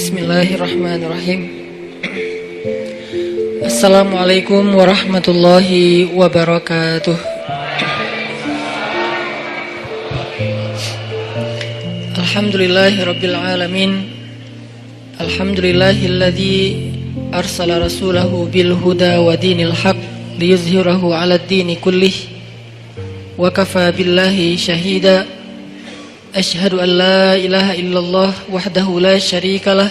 Bismillahirrahmanirrahim. Assalamualaikum warahmatullahi wabarakatuh. Alhamdulillahirabbil alamin. Alhamdulillahilladzi arsala rasulahu bil huda wa dinil haq liyuzhirahu 'alad dini kullih. Wa kafa billahi syahida. Asyhadu an la ilaha illallah wahdahu la syarikalah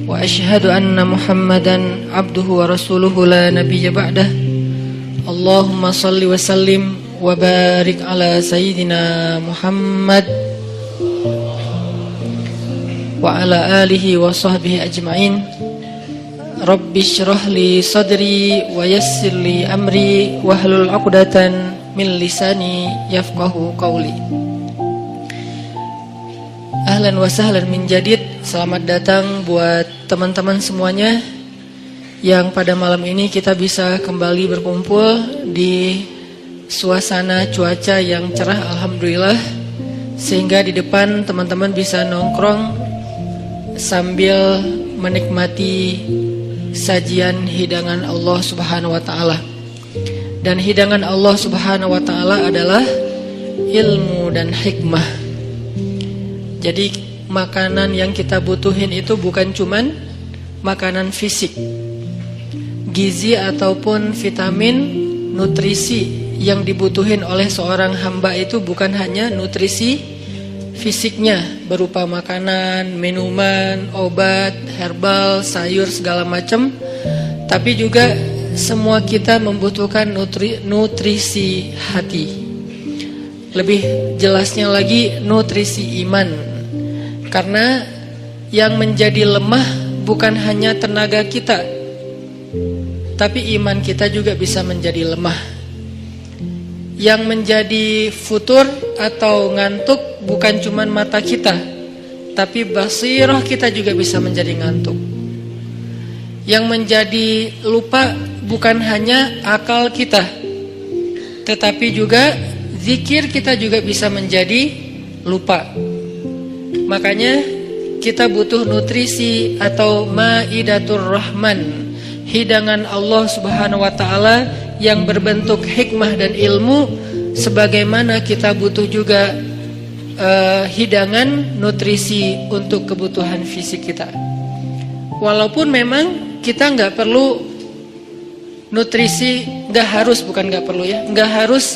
wa asyhadu anna Muhammadan abduhu wa rasuluhu la nabiyya ba'dah. Allahumma salli wa sallim wa barik ala sayyidina Muhammad wa ala alihi wa sahbihi ajma'in. Rabbi shrah li sadri wa yassir li amri wahlul 'uqdatan min lisani yafqahu qawli. Ahlan wa sahlan min jadid. Selamat datang buat teman-teman semuanya yang pada malam ini kita bisa kembali berkumpul di suasana cuaca yang cerah, alhamdulillah, sehingga di depan teman-teman bisa nongkrong sambil menikmati sajian hidangan Allah Subhanahu wa taala. Dan hidangan Allah Subhanahu wa taala adalah ilmu dan hikmah. Jadi makanan yang kita butuhin itu bukan cuman makanan fisik. Gizi ataupun vitamin, nutrisi yang dibutuhin oleh seorang hamba itu bukan hanya nutrisi fisiknya berupa makanan, minuman, obat, herbal, sayur segala macam, tapi juga semua kita membutuhkan nutrisi hati. Lebih jelasnya lagi nutrisi iman. Karena yang menjadi lemah bukan hanya tenaga kita, tapi iman kita juga bisa menjadi lemah. Yang menjadi futur atau ngantuk bukan cuma mata kita, tapi basirah kita juga bisa menjadi ngantuk. Yang menjadi lupa bukan hanya akal kita, tetapi juga zikir kita juga bisa menjadi lupa. Makanya kita butuh nutrisi atau Maidatur Rahman, hidangan Allah Subhanahu wa taala yang berbentuk hikmah dan ilmu, sebagaimana kita butuh juga hidangan nutrisi untuk kebutuhan fisik kita. Walaupun memang kita nggak perlu nutrisi, nggak harus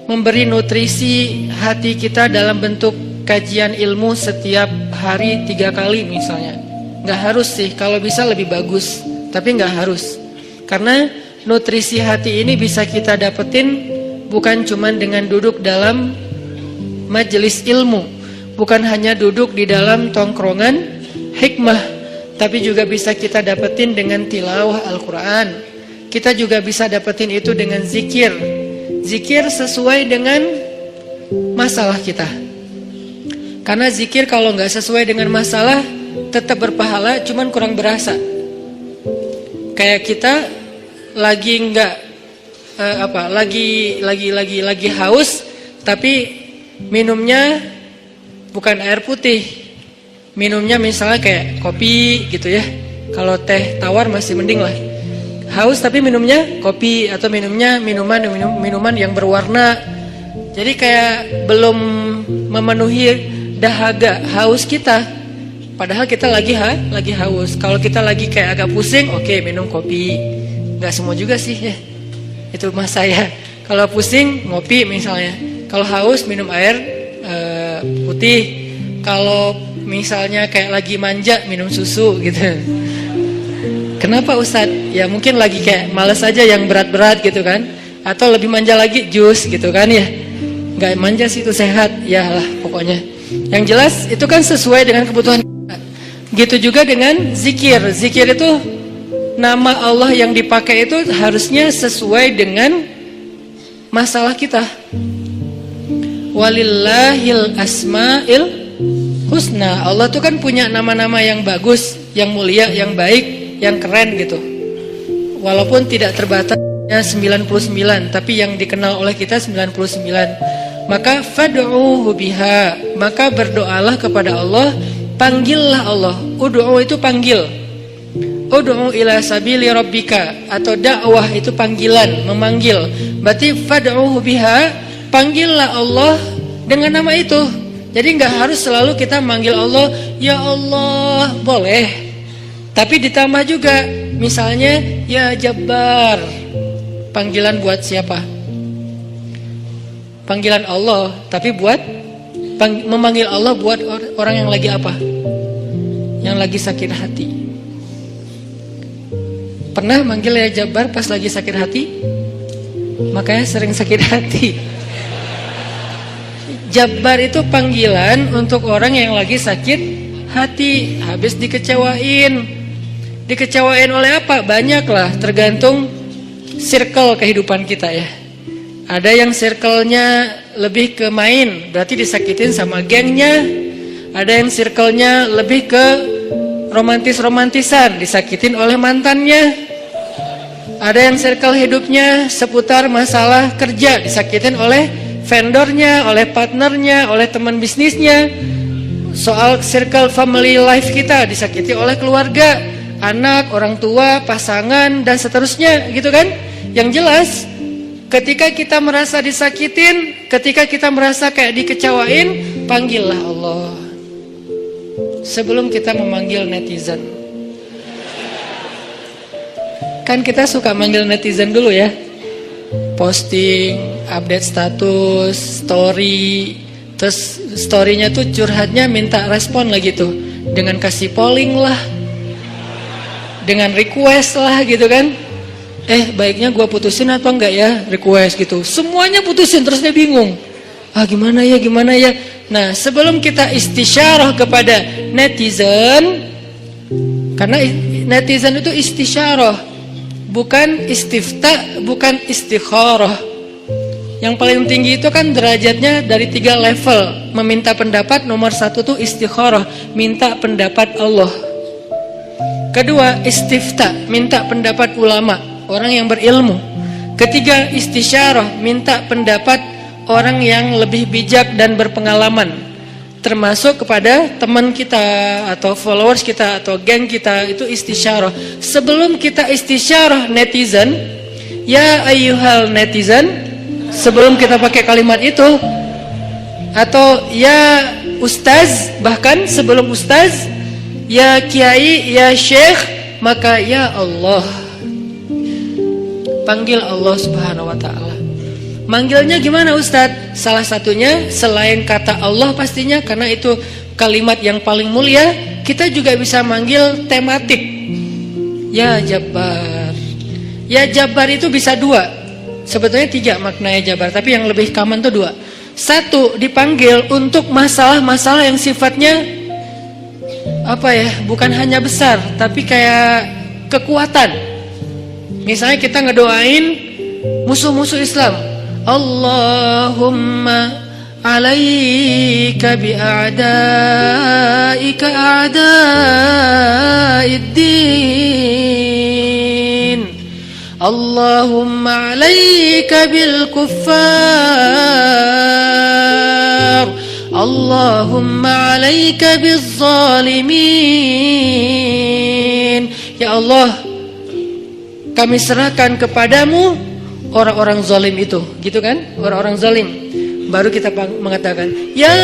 memberi nutrisi hati kita dalam bentuk kajian ilmu setiap hari 3 kali misalnya. Nggak harus sih, kalau bisa lebih bagus, tapi nggak harus. Karena nutrisi hati ini bisa kita dapetin bukan cuma dengan duduk dalam majelis ilmu, bukan hanya duduk di dalam tongkrongan hikmah, tapi juga bisa kita dapetin dengan tilawah Al-Quran. Kita juga bisa dapetin itu dengan zikir. Zikir sesuai dengan masalah kita. Karena zikir kalau nggak sesuai dengan masalah tetap berpahala, cuman kurang berasa. Kayak kita lagi nggak lagi haus, tapi minumnya bukan air putih, minumnya misalnya kayak kopi gitu ya. Kalau teh tawar masih mending lah. Haus tapi minumnya kopi atau minumnya minuman yang berwarna. Jadi kayak belum memenuhi dahaga haus kita. Padahal kita lagi haus. Kalau kita lagi kayak agak pusing, oke, minum kopi. Nggak semua juga sih ya. Itu mas saya. Kalau pusing ngopi misalnya. Kalau haus minum air putih. Kalau misalnya kayak lagi manja minum susu gitu. Kenapa Ustadz? Ya mungkin lagi kayak malas aja yang berat-berat gitu kan. Atau lebih manja lagi jus gitu kan ya. Nggak manja sih, itu sehat. Ya lah pokoknya. Yang jelas itu kan sesuai dengan kebutuhan kita. Gitu juga dengan zikir. Zikir itu nama Allah yang dipakai itu harusnya sesuai dengan masalah kita. Walillahil asma'il husna. Allah tuh kan punya nama-nama yang bagus, yang mulia, yang baik, yang keren gitu. Walaupun tidak terbatas 99, tapi yang dikenal oleh kita 99. Maka fad'uhu biha, maka berdoalah kepada Allah panggillah Allah. Ud'u itu panggil. Ud'u ila sabili rabbika, atau dakwah itu panggilan, memanggil. Berarti fad'uhu biha, panggillah Allah dengan nama itu. Jadi nggak harus selalu kita manggil Allah ya Allah, boleh. Tapi ditambah juga, misalnya ya Jabbar. Panggilan buat siapa? Panggilan Allah, tapi buat memanggil Allah buat orang yang lagi apa? Yang lagi sakit hati. Pernah manggil ya Jabbar pas lagi sakit hati? Makanya sering sakit hati. Jabbar itu panggilan untuk orang yang lagi sakit hati, habis dikecewain. Dikecewain oleh apa? Banyak lah, tergantung circle kehidupan kita ya. Ada yang circle-nya lebih ke main, berarti disakitin sama gengnya. Ada yang circle-nya lebih ke romantis-romantisan, disakitin oleh mantannya. Ada yang circle hidupnya seputar masalah kerja, disakitin oleh vendornya, oleh partnernya, oleh teman bisnisnya. Soal circle family life kita disakiti oleh keluarga, anak, orang tua, pasangan, dan seterusnya, gitu kan? Yang jelas, ketika kita merasa disakitin, ketika kita merasa kayak dikecewain, panggillah Allah sebelum kita memanggil netizen. Kan kita suka manggil netizen dulu ya, posting, update status, story, terus storynya tuh curhatnya minta respon lagi tuh, dengan kasih polling lah, dengan request lah gitu kan. Baiknya gua putusin atau enggak ya, request gitu. Semuanya putusin, terus dia bingung. Gimana ya. Nah, sebelum kita istisyarah kepada netizen, karena netizen itu istisyarah, bukan istifta, bukan istikharah. Yang paling tinggi itu kan derajatnya dari 3 level. Meminta pendapat, nomor 1 tuh istikharah, minta pendapat Allah. Kedua, istifta, minta pendapat ulama, orang yang berilmu. Ketiga, istisyarah, minta pendapat orang yang lebih bijak dan berpengalaman, termasuk kepada teman kita atau followers kita atau geng kita, itu istisyarah. Sebelum kita istisyarah netizen, ya ayyuhal netizen, sebelum kita pakai kalimat itu, atau ya ustaz, bahkan sebelum ustaz, ya kiai, ya syekh, maka ya Allah. Panggil Allah Subhanahu wa ta'ala. Manggilnya gimana Ustadz? Salah satunya selain kata Allah pastinya, karena itu kalimat yang paling mulia, kita juga bisa manggil tematik. Ya Jabbar. Ya Jabbar itu bisa 2. Sebetulnya 3 maknanya Jabbar, tapi yang lebih common itu 2. 1, dipanggil untuk masalah-masalah yang sifatnya apa ya? Bukan hanya besar, tapi kayak kekuatan. Misalnya kita ngedoain musuh-musuh Islam. Allahumma alaika bi'a'daika a'da'iddin. Allahumma alaika bil kuffar. Allahumma alaika biz zalimin. Ya Allah, kami serahkan kepadamu orang-orang zalim itu, gitu kan? Orang-orang zalim. Baru kita mengatakan ya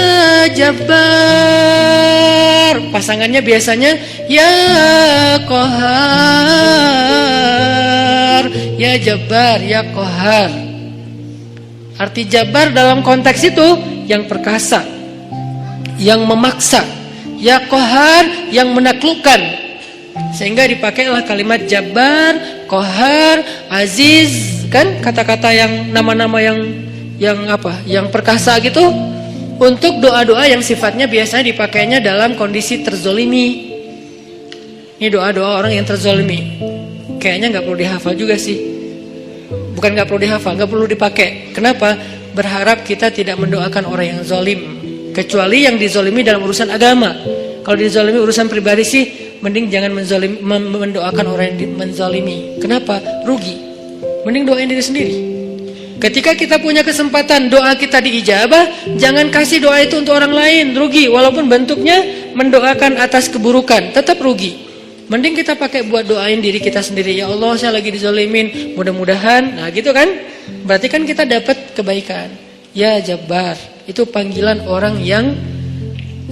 Jabbar. Pasangannya biasanya ya Qahar. Ya Jabbar, ya Qahar. Arti Jabbar dalam konteks itu yang perkasa, yang memaksa. Ya Qahar, yang menaklukkan. Sehingga dipakailah kalimat Jabbar, Qahar, Aziz, kan kata-kata yang nama-nama yang apa? Yang perkasa gitu, untuk doa-doa yang sifatnya biasanya dipakainya dalam kondisi terzolimi. Ini doa-doa orang yang terzolimi. Kayaknya nggak perlu dihafal juga sih. Bukan nggak perlu dihafal, nggak perlu dipakai. Kenapa? Berharap kita tidak mendoakan orang yang zolim, kecuali yang dizolimi dalam urusan agama. Kalau dizolimi urusan pribadi sih, mending jangan mendoakan orang yang menzalimi. Kenapa? Rugi. Mending doain diri sendiri. Ketika kita punya kesempatan doa kita diijabah, jangan kasih doa itu untuk orang lain. Rugi, walaupun bentuknya mendoakan atas keburukan, tetap rugi. Mending kita pakai buat doain diri kita sendiri. Ya Allah, saya lagi dizalimin, mudah-mudahan. Nah gitu kan, berarti kan kita dapat kebaikan. Ya Jabbar, itu panggilan orang yang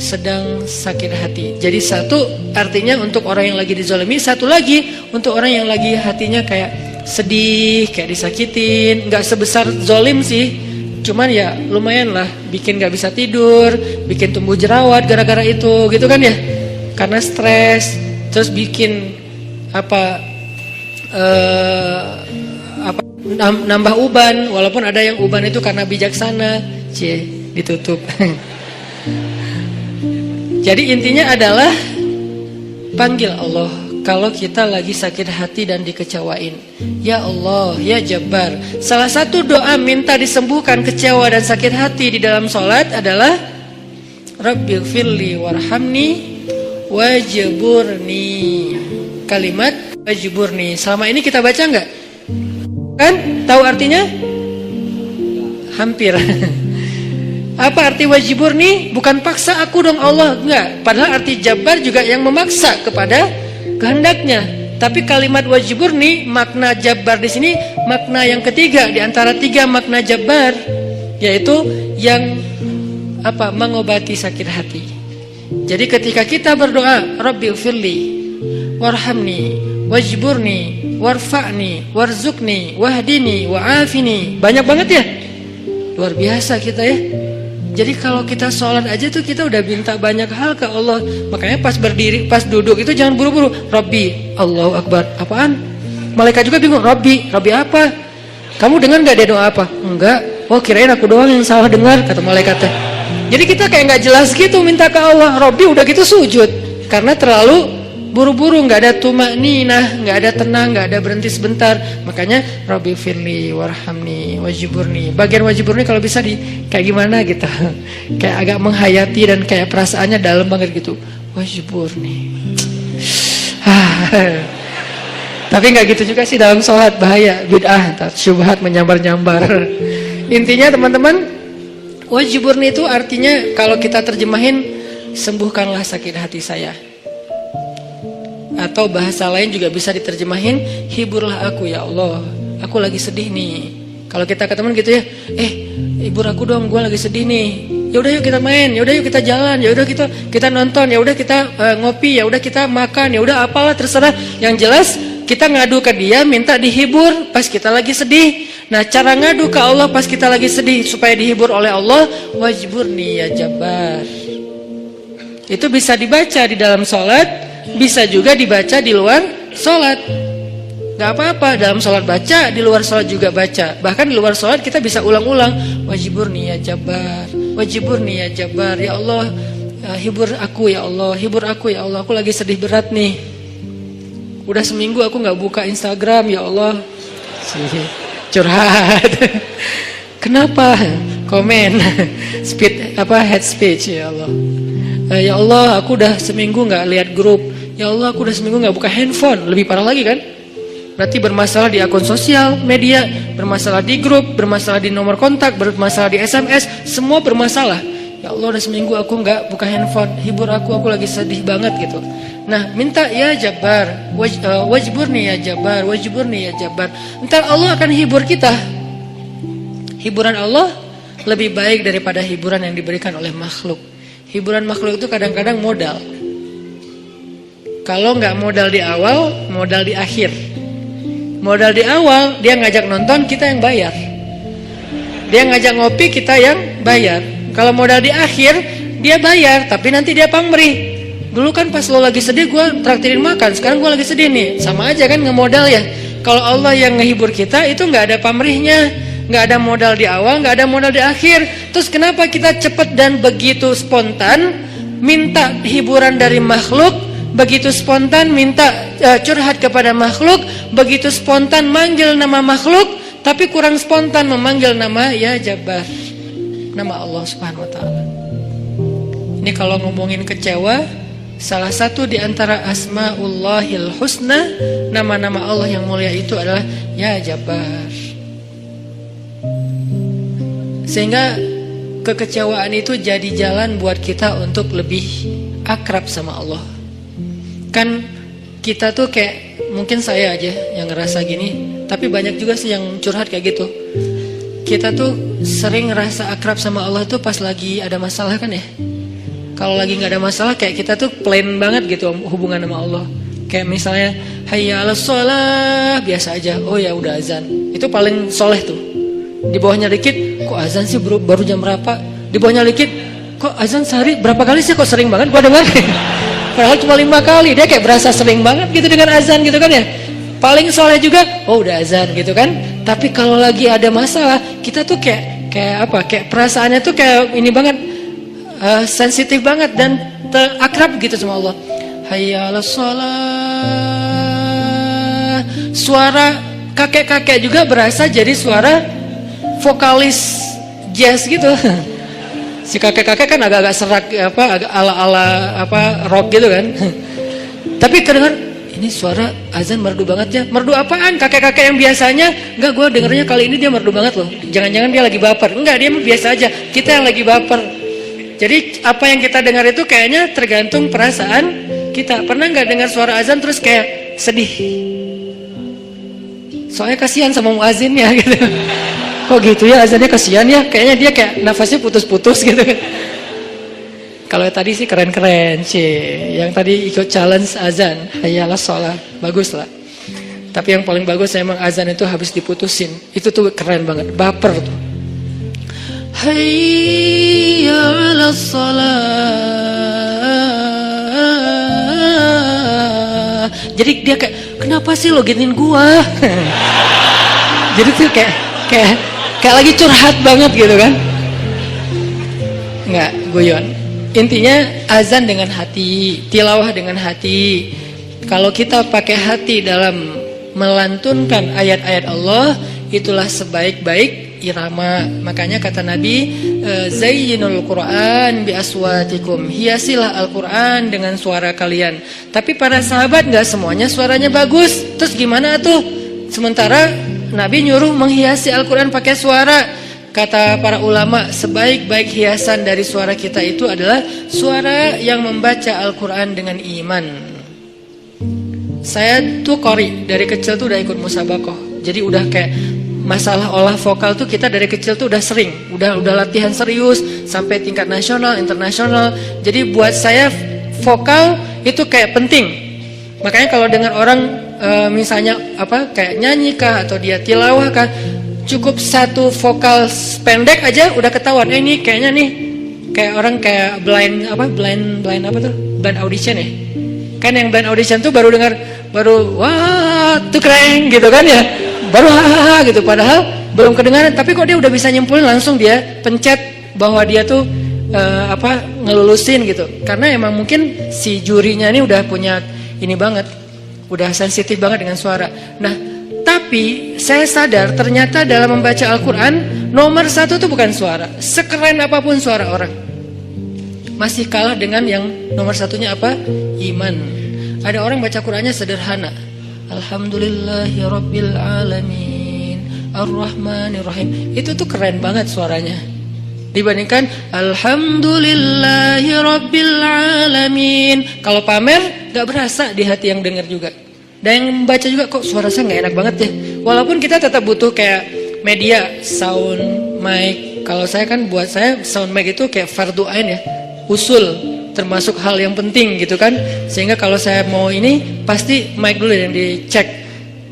sedang sakit hati. Jadi satu artinya untuk orang yang lagi dizalimi, satu lagi untuk orang yang lagi hatinya kayak sedih, kayak disakitin. Gak sebesar zalim sih, cuman ya lumayan lah, bikin gak bisa tidur, bikin tumbuh jerawat gara-gara itu, gitu kan ya, karena stres. Terus bikin nambah uban, walaupun ada yang uban itu karena bijaksana. Ditutup. Jadi intinya adalah panggil Allah kalau kita lagi sakit hati dan dikecewain. Ya Allah, ya Jabbar. Salah satu doa minta disembuhkan kecewa dan sakit hati di dalam sholat adalah Rabbighfirli warhamni wajburni. Kalimat wajburni. Selama ini kita baca enggak? Kan? Tahu artinya? Hampir. Apa arti wajburni? Bukan paksa aku dong Allah, enggak. Padahal arti Jabbar juga yang memaksa kepada kehendaknya. Tapi kalimat wajburni, makna Jabbar di sini makna yang ketiga di antara tiga makna Jabbar, yaitu yang mengobati sakit hati. Jadi ketika kita berdoa, Rabbighfirli warhamni wajburni warfa'ni warzuqni wahdini wa'afini. Banyak banget ya. Luar biasa kita ya. Jadi kalau kita sholat aja tuh kita udah minta banyak hal ke Allah. Makanya pas berdiri, pas duduk itu jangan buru-buru. Rabbi, Allahu Akbar. Apaan? Malaikat juga bingung. Rabbi apa? Kamu dengar gak dia doa apa? Enggak. Oh kirain aku doang yang salah dengar, kata malaikatnya. Jadi kita kayak gak jelas gitu minta ke Allah. Rabbi udah gitu sujud. Karena terlalu buru-buru, gak ada tumakninah, gak ada tenang, gak ada berhenti sebentar. Makanya Rabbighfirli warhamni wajburni. Bagian wajburni kalau bisa kayak gimana gitu, kayak agak menghayati dan kayak perasaannya dalam banget gitu. Wajburni. Tapi gak gitu juga sih dalam sholat, bahaya, bid'ah, syubhat menyambar-nyambar. Intinya teman-teman, wajburni itu artinya kalau kita terjemahin, sembuhkanlah sakit hati saya. Atau bahasa lain juga bisa diterjemahin, hiburlah aku ya Allah, aku lagi sedih nih. Kalau kita ke teman gitu ya, hibur aku dong, gue lagi sedih nih. Ya udah yuk kita main, ya udah yuk kita jalan, ya udah kita nonton, ya udah kita ngopi, ya udah kita makan, ya udah apalah terserah. Yang jelas kita ngadu ke dia, minta dihibur pas kita lagi sedih. Nah cara ngadu ke Allah pas kita lagi sedih supaya dihibur oleh Allah, wajburni ya Jabbar. Itu bisa dibaca di dalam sholat, bisa juga dibaca di luar sholat. Gak apa-apa, dalam sholat baca, di luar sholat juga baca. Bahkan di luar sholat kita bisa ulang-ulang, wajburni ya Jabbar, wajburni ya Jabbar. Ya Allah, hibur aku ya Allah, hibur aku ya Allah, aku lagi sedih berat nih. Udah seminggu aku gak buka Instagram ya Allah. Curhat. Kenapa? Komen. Head speech ya Allah. Ya Allah, aku udah seminggu gak lihat grup. Ya Allah, aku udah seminggu gak buka handphone. Lebih parah lagi kan? Berarti bermasalah di akun sosial media, bermasalah di grup, bermasalah di nomor kontak, bermasalah di SMS, semua bermasalah. Ya Allah, udah seminggu aku gak buka handphone. Hibur aku lagi sedih banget gitu. Nah, minta ya Jabbar, wajburni ya Jabbar, wajburni ya Jabbar. Ntar Allah akan hibur kita. Hiburan Allah lebih baik daripada hiburan yang diberikan oleh makhluk. Hiburan makhluk itu kadang-kadang modal. Kalau nggak modal di awal, modal di akhir. Modal di awal, dia ngajak nonton, kita yang bayar. Dia ngajak ngopi, kita yang bayar. Kalau modal di akhir, dia bayar, tapi nanti dia pamrih. Dulu kan pas lo lagi sedih, gue traktirin makan. Sekarang gue lagi sedih nih, sama aja kan ngemodal ya. Kalau Allah yang ngehibur kita, itu nggak ada pamrihnya. Nggak ada modal di awal, nggak ada modal di akhir. Terus kenapa kita cepat dan begitu spontan minta hiburan dari makhluk, begitu spontan minta curhat kepada makhluk, begitu spontan manggil nama makhluk, tapi kurang spontan memanggil nama ya Jabbar, nama Allah Subhanahu Wa Taala. Ini kalau ngomongin kecewa, salah satu di antara Asmaullahil Husna, nama-nama Allah yang mulia itu adalah ya Jabbar. Sehingga kekecewaan itu jadi jalan buat kita untuk lebih akrab sama Allah. Kan kita tuh kayak, mungkin saya aja yang ngerasa gini, tapi banyak juga sih yang curhat kayak gitu. Kita tuh sering ngerasa akrab sama Allah tuh pas lagi ada masalah kan ya. Kalau lagi nggak ada masalah kayak kita tuh plain banget gitu hubungan sama Allah. Kayak misalnya hayya 'alas shalah biasa aja. Oh ya udah azan. Itu paling soleh tuh. Di bawahnya dikit, kok azan sih baru jam berapa? Di bawahnya dikit, kok azan sehari berapa kali sih, kok sering banget gua dengar. Padahal cuma 5 kali. Dia kayak berasa sering banget gitu dengan azan gitu kan ya. Paling soleh juga, oh udah azan gitu kan. Tapi kalau lagi ada masalah, kita tuh kayak apa? Kayak perasaannya tuh kayak ini banget. Sensitif banget dan akrab gitu sama Allah. Hayya 'alas shalah. Suara kakek-kakek juga berasa jadi suara vokalis jazz gitu. Si kakek-kakek kan agak-agak serak agak ala-ala rock gitu kan. Tapi kedengar ini suara azan merdu banget ya. Merdu apaan? Kakek-kakek yang biasanya enggak, gue dengernya kali ini dia merdu banget loh. Jangan-jangan dia lagi baper. Enggak, dia biasa aja. Kita yang lagi baper. Jadi apa yang kita dengar itu kayaknya tergantung perasaan kita. Pernah nggak dengar suara azan terus kayak sedih? Soalnya kasihan sama muazinnya gitu. Kok gitu ya azannya, kasihan ya? Kayaknya dia kayak nafasnya putus-putus gitu. Kalau tadi sih keren-keren sih. Yang tadi ikut challenge azan, hayya 'alas shalah, bagus lah. Tapi yang paling bagus emang azan itu habis diputusin. Itu tuh keren banget, baper tuh. Hayya 'alas shalah. Jadi dia kayak, kenapa sih lo giniin gua? Jadi tuh kayak lagi curhat banget gitu kan? Enggak, guyon. Intinya azan dengan hati, tilawah dengan hati. Kalau kita pakai hati dalam melantunkan ayat-ayat Allah, itulah sebaik-baik irama. Makanya kata Nabi, zayyinul Qur'an bi aswatikum, hiasilah Al-Qur'an dengan suara kalian. Tapi para sahabat nggak semuanya suaranya bagus. Terus gimana tuh? Sementara Nabi nyuruh menghiasi Al-Qur'an pakai suara. Kata para ulama, sebaik-baik hiasan dari suara kita itu adalah suara yang membaca Al-Qur'an dengan iman. Saya tuh qori, dari kecil tuh udah ikut musabakoh. Jadi udah kayak masalah olah vokal tuh kita dari kecil tuh udah sering, udah latihan serius sampai tingkat nasional, internasional. Jadi buat saya vokal itu kayak penting. Makanya kalau dengar orang misalnya kayak nyanyi kah atau dia tilawah kah, cukup satu vokal pendek aja udah ketahuan. Ini kayaknya nih kayak orang kayak blind audition ya. Kan yang blind audition tuh baru dengar, wah tuh keren gitu kan ya. Baru hahaha gitu, padahal belum kedengaran, tapi kok dia udah bisa nyimpulin, langsung dia pencet bahwa dia tuh ngelulusin gitu. Karena emang mungkin si jurinya ini udah punya ini banget, udah sensitif banget dengan suara. Nah, tapi saya sadar ternyata dalam membaca Al-Quran nomor 1 tuh bukan suara. Sekeren apapun suara orang, masih kalah dengan yang nomor 1-nya apa? Iman. Ada orang baca Qurannya sederhana, Alhamdulillahirabbil alamin, Ar-Rahmanir-Rahim. Itu tuh keren banget suaranya. Dibandingkan Alhamdulillahirabbil alamin. Kalau pamer gak berasa di hati yang dengar juga. Dan yang membaca juga, kok suara saya gak enak banget ya. Walaupun kita tetap butuh kayak media, sound, mic. Kalau saya kan, buat saya sound mic itu kayak fardu ain ya, usul, termasuk hal yang penting gitu kan. Sehingga kalau saya mau ini, pasti mic dulu yang dicek.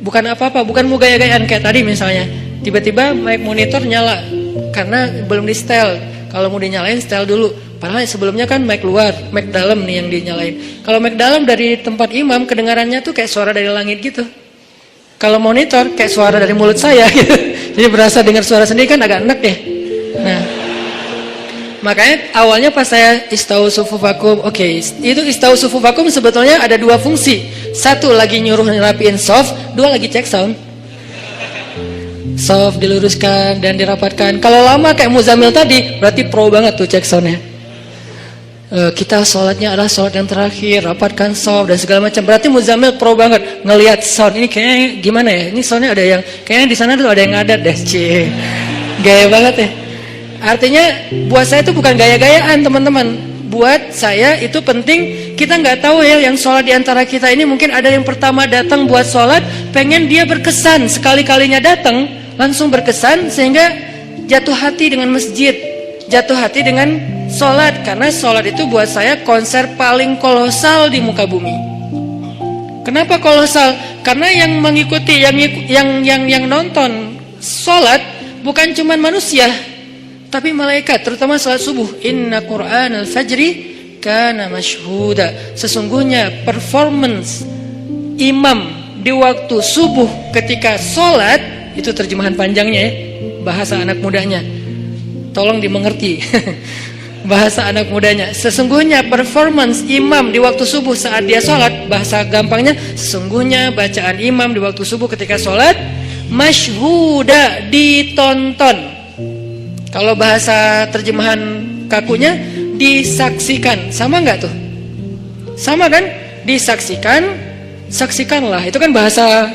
Bukan apa-apa, bukan mau gaya-gayaan kayak tadi misalnya. Tiba-tiba mic monitor nyala karena belum di setel. Kalau mau dinyalain, setel dulu. Padahal sebelumnya kan mic luar, mic dalam nih yang dinyalain. Kalau mic dalam dari tempat imam, kedengarannya tuh kayak suara dari langit gitu. Kalau monitor kayak suara dari mulut saya gitu. Jadi berasa dengar suara sendiri kan agak enak ya. Nah, makanya awalnya pas saya istau sufufakum, itu istau sufufakum sebetulnya ada 2 fungsi. 1 lagi nyuruh ngerapiin soft, 2 lagi cek sound. Soft diluruskan dan dirapatkan. Kalau lama kayak Muzammil tadi, berarti pro banget tuh cek soundnya. Kita sholatnya adalah sholat yang terakhir, rapatkan soft dan segala macam. Berarti Muzammil pro banget ngelihat sound ini kayaknya gimana ya? Ini soundnya ada yang kayaknya di sana tuh ada yang ngadat deh, gaya banget ya. Artinya buat saya itu bukan gaya-gayaan teman-teman. buat saya itu penting. Kita nggak tahu ya, yang sholat di antara kita ini mungkin ada yang pertama datang buat sholat, pengen dia berkesan, sekali-kalinya datang langsung berkesan sehingga jatuh hati dengan masjid, jatuh hati dengan sholat. Karena sholat itu buat saya konser paling kolosal di muka bumi. Kenapa kolosal? Karena yang mengikuti, yang nonton sholat bukan cuma manusia, tapi malaikat, terutama salat subuh. Inna Qur'anal fajri kana mashhuda. Sesungguhnya performance imam di waktu subuh ketika sholat, itu terjemahan panjangnya ya, bahasa anak mudanya, tolong dimengerti. Bahasa anak mudanya, sesungguhnya performance imam di waktu subuh saat dia sholat, bahasa gampangnya, sesungguhnya bacaan imam di waktu subuh ketika sholat mashhuda, ditonton. Kalau bahasa terjemahan kakunya, disaksikan. Sama nggak tuh? Sama kan? Disaksikan, saksikanlah. Itu kan bahasa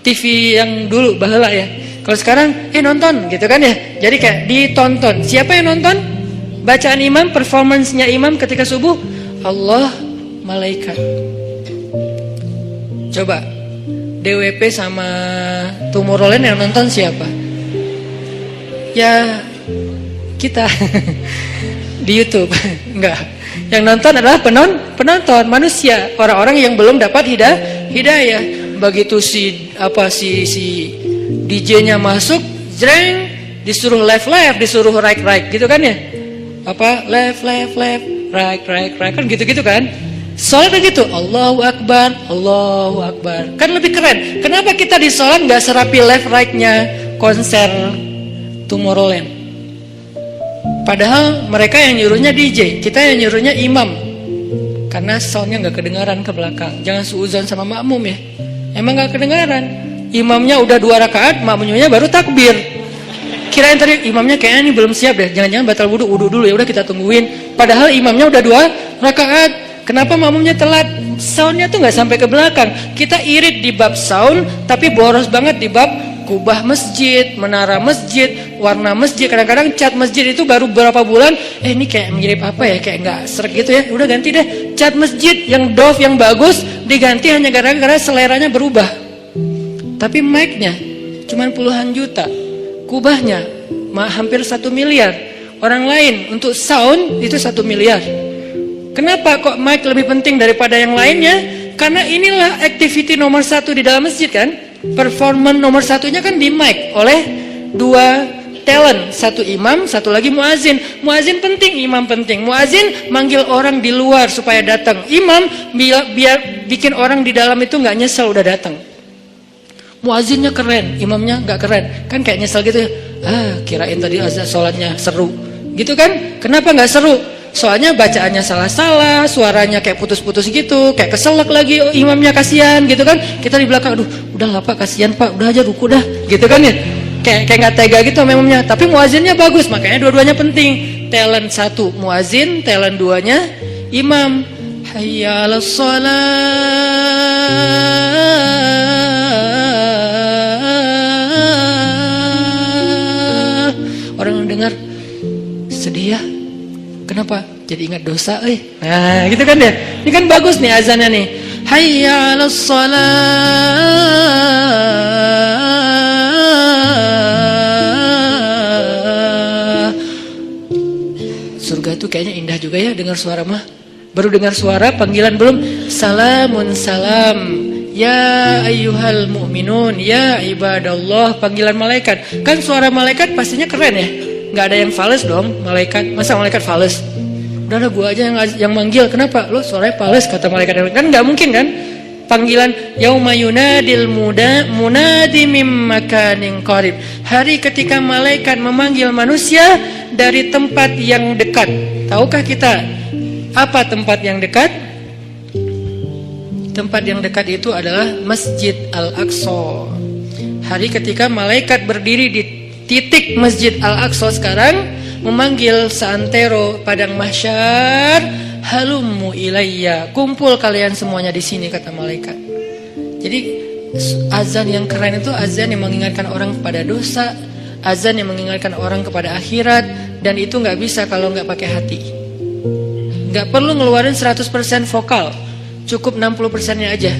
TV yang dulu, baheula ya. Kalau sekarang, nonton gitu kan ya. Jadi kayak ditonton. Siapa yang nonton? Bacaan imam, performance-nya imam ketika subuh, Allah, malaikat. Coba DWP sama Tomorrowland yang nonton siapa? Ya kita di YouTube. Enggak. Yang nonton adalah penonton manusia, orang-orang yang belum dapat hidayah. Begitu si DJ-nya masuk, jreng, disuruh left, disuruh right gitu kan ya? Left, right kan gitu kan? Sholat gitu, Allahu Akbar, kan lebih keren. Kenapa kita di sholat nggak serapi left right-nya konser Tomorrowland? Padahal mereka yang nyuruhnya DJ, kita yang nyuruhnya imam. Karena soundnya nggak kedengaran ke belakang. Jangan suuzon sama makmum ya. Emang nggak kedengaran. Imamnya udah 2 rakaat, makmumnya baru takbir. Kirain tadi imamnya kayaknya ini belum siap deh, jangan-jangan batal wudu dulu, ya udah kita tungguin. Padahal imamnya udah 2 rakaat. Kenapa makmumnya telat? Soundnya tuh nggak sampai ke belakang. Kita irit di bab sound, tapi boros banget di bab kubah masjid, menara masjid, warna masjid. Kadang-kadang cat masjid itu baru beberapa bulan, ini kayak mirip apa ya, kayak nggak sreg gitu ya. Udah ganti deh cat masjid yang doff yang bagus, diganti hanya gara-gara seleranya berubah. Tapi mic-nya cuma puluhan juta. Kubahnya hampir 1 miliar. Orang lain untuk sound itu 1 miliar. Kenapa kok mic lebih penting daripada yang lainnya? Karena inilah activity nomor 1 di dalam masjid kan. Performance nomor 1-nya kan di mic oleh 2 talent. 1 imam, 1 lagi muazin. Muazin penting, imam penting. Muazin manggil orang di luar supaya datang. Imam biar bikin orang di dalam itu nggak nyesel udah datang. Muazinnya keren, imamnya nggak keren, kan kayak nyesel gitu ya. Kirain tadi azan sholatnya seru, gitu kan? Kenapa nggak seru? Soalnya bacaannya salah-salah, suaranya kayak putus-putus gitu, kayak keselak lagi. Imamnya kasihan, gitu kan? Kita di belakang, aduh, udah lah pak, kasihan pak, udah aja ruku dah, gitu kan ya? Kayak nggak tega gitu sama imamnya. Tapi muazinnya bagus, makanya dua-duanya penting. Talent 1 muazin, talent 2-nya imam. Hayya 'alas shalah. Orang dengar sedih ya. Kenapa? Jadi ingat dosa, Nah, gitu kan ya. Ini kan bagus nih azannya nih. Hayya 'alas shalah. Surga tuh kayaknya indah juga ya dengar suara mah. Baru dengar suara, panggilan belum. Salamun salam. Ya ayyuhal mu'minun, ya ibadallah, panggilan malaikat. Kan suara malaikat pastinya keren ya. Nggak ada yang fales dong, malaikat. Masa malaikat fales? Udahlah gua aja yang manggil. Kenapa? Lo suaranya fales kata malaikat. Kan nggak mungkin kan? Panggilan yauma yunadil munadi mim makanin qarib. Hari ketika malaikat memanggil manusia dari tempat yang dekat. Tahukah kita apa tempat yang dekat? Tempat yang dekat itu adalah Masjid Al-Aqsa. Hari ketika malaikat berdiri di titik Masjid Al-Aqsa sekarang, memanggil seantero padang mahsyar, halummu ilayya, kumpul kalian semuanya di sini, kata malaikat. Jadi azan yang keren itu azan yang mengingatkan orang kepada dosa, azan yang mengingatkan orang kepada akhirat, dan itu nggak bisa kalau nggak pakai hati. Nggak perlu ngeluarin 100% vokal, cukup 60%-nya aja.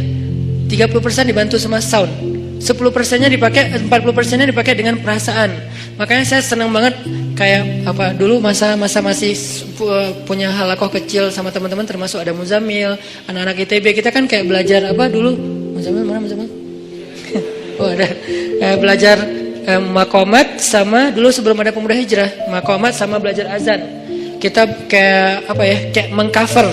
30% dibantu sama sound, 10%-nya dipakai, 40%-nya dipakai dengan perasaan. Makanya saya senang banget kayak apa dulu masa masih punya halakoh kecil sama teman-teman, termasuk ada Muzamil, anak-anak ITB. Kita kan kayak belajar apa dulu? Muzamil mana Muzamil? Oh ada belajar makomat sama dulu sebelum ada pemuda hijrah, makomat sama belajar azan. Kita kayak apa ya? Kayak mengcover.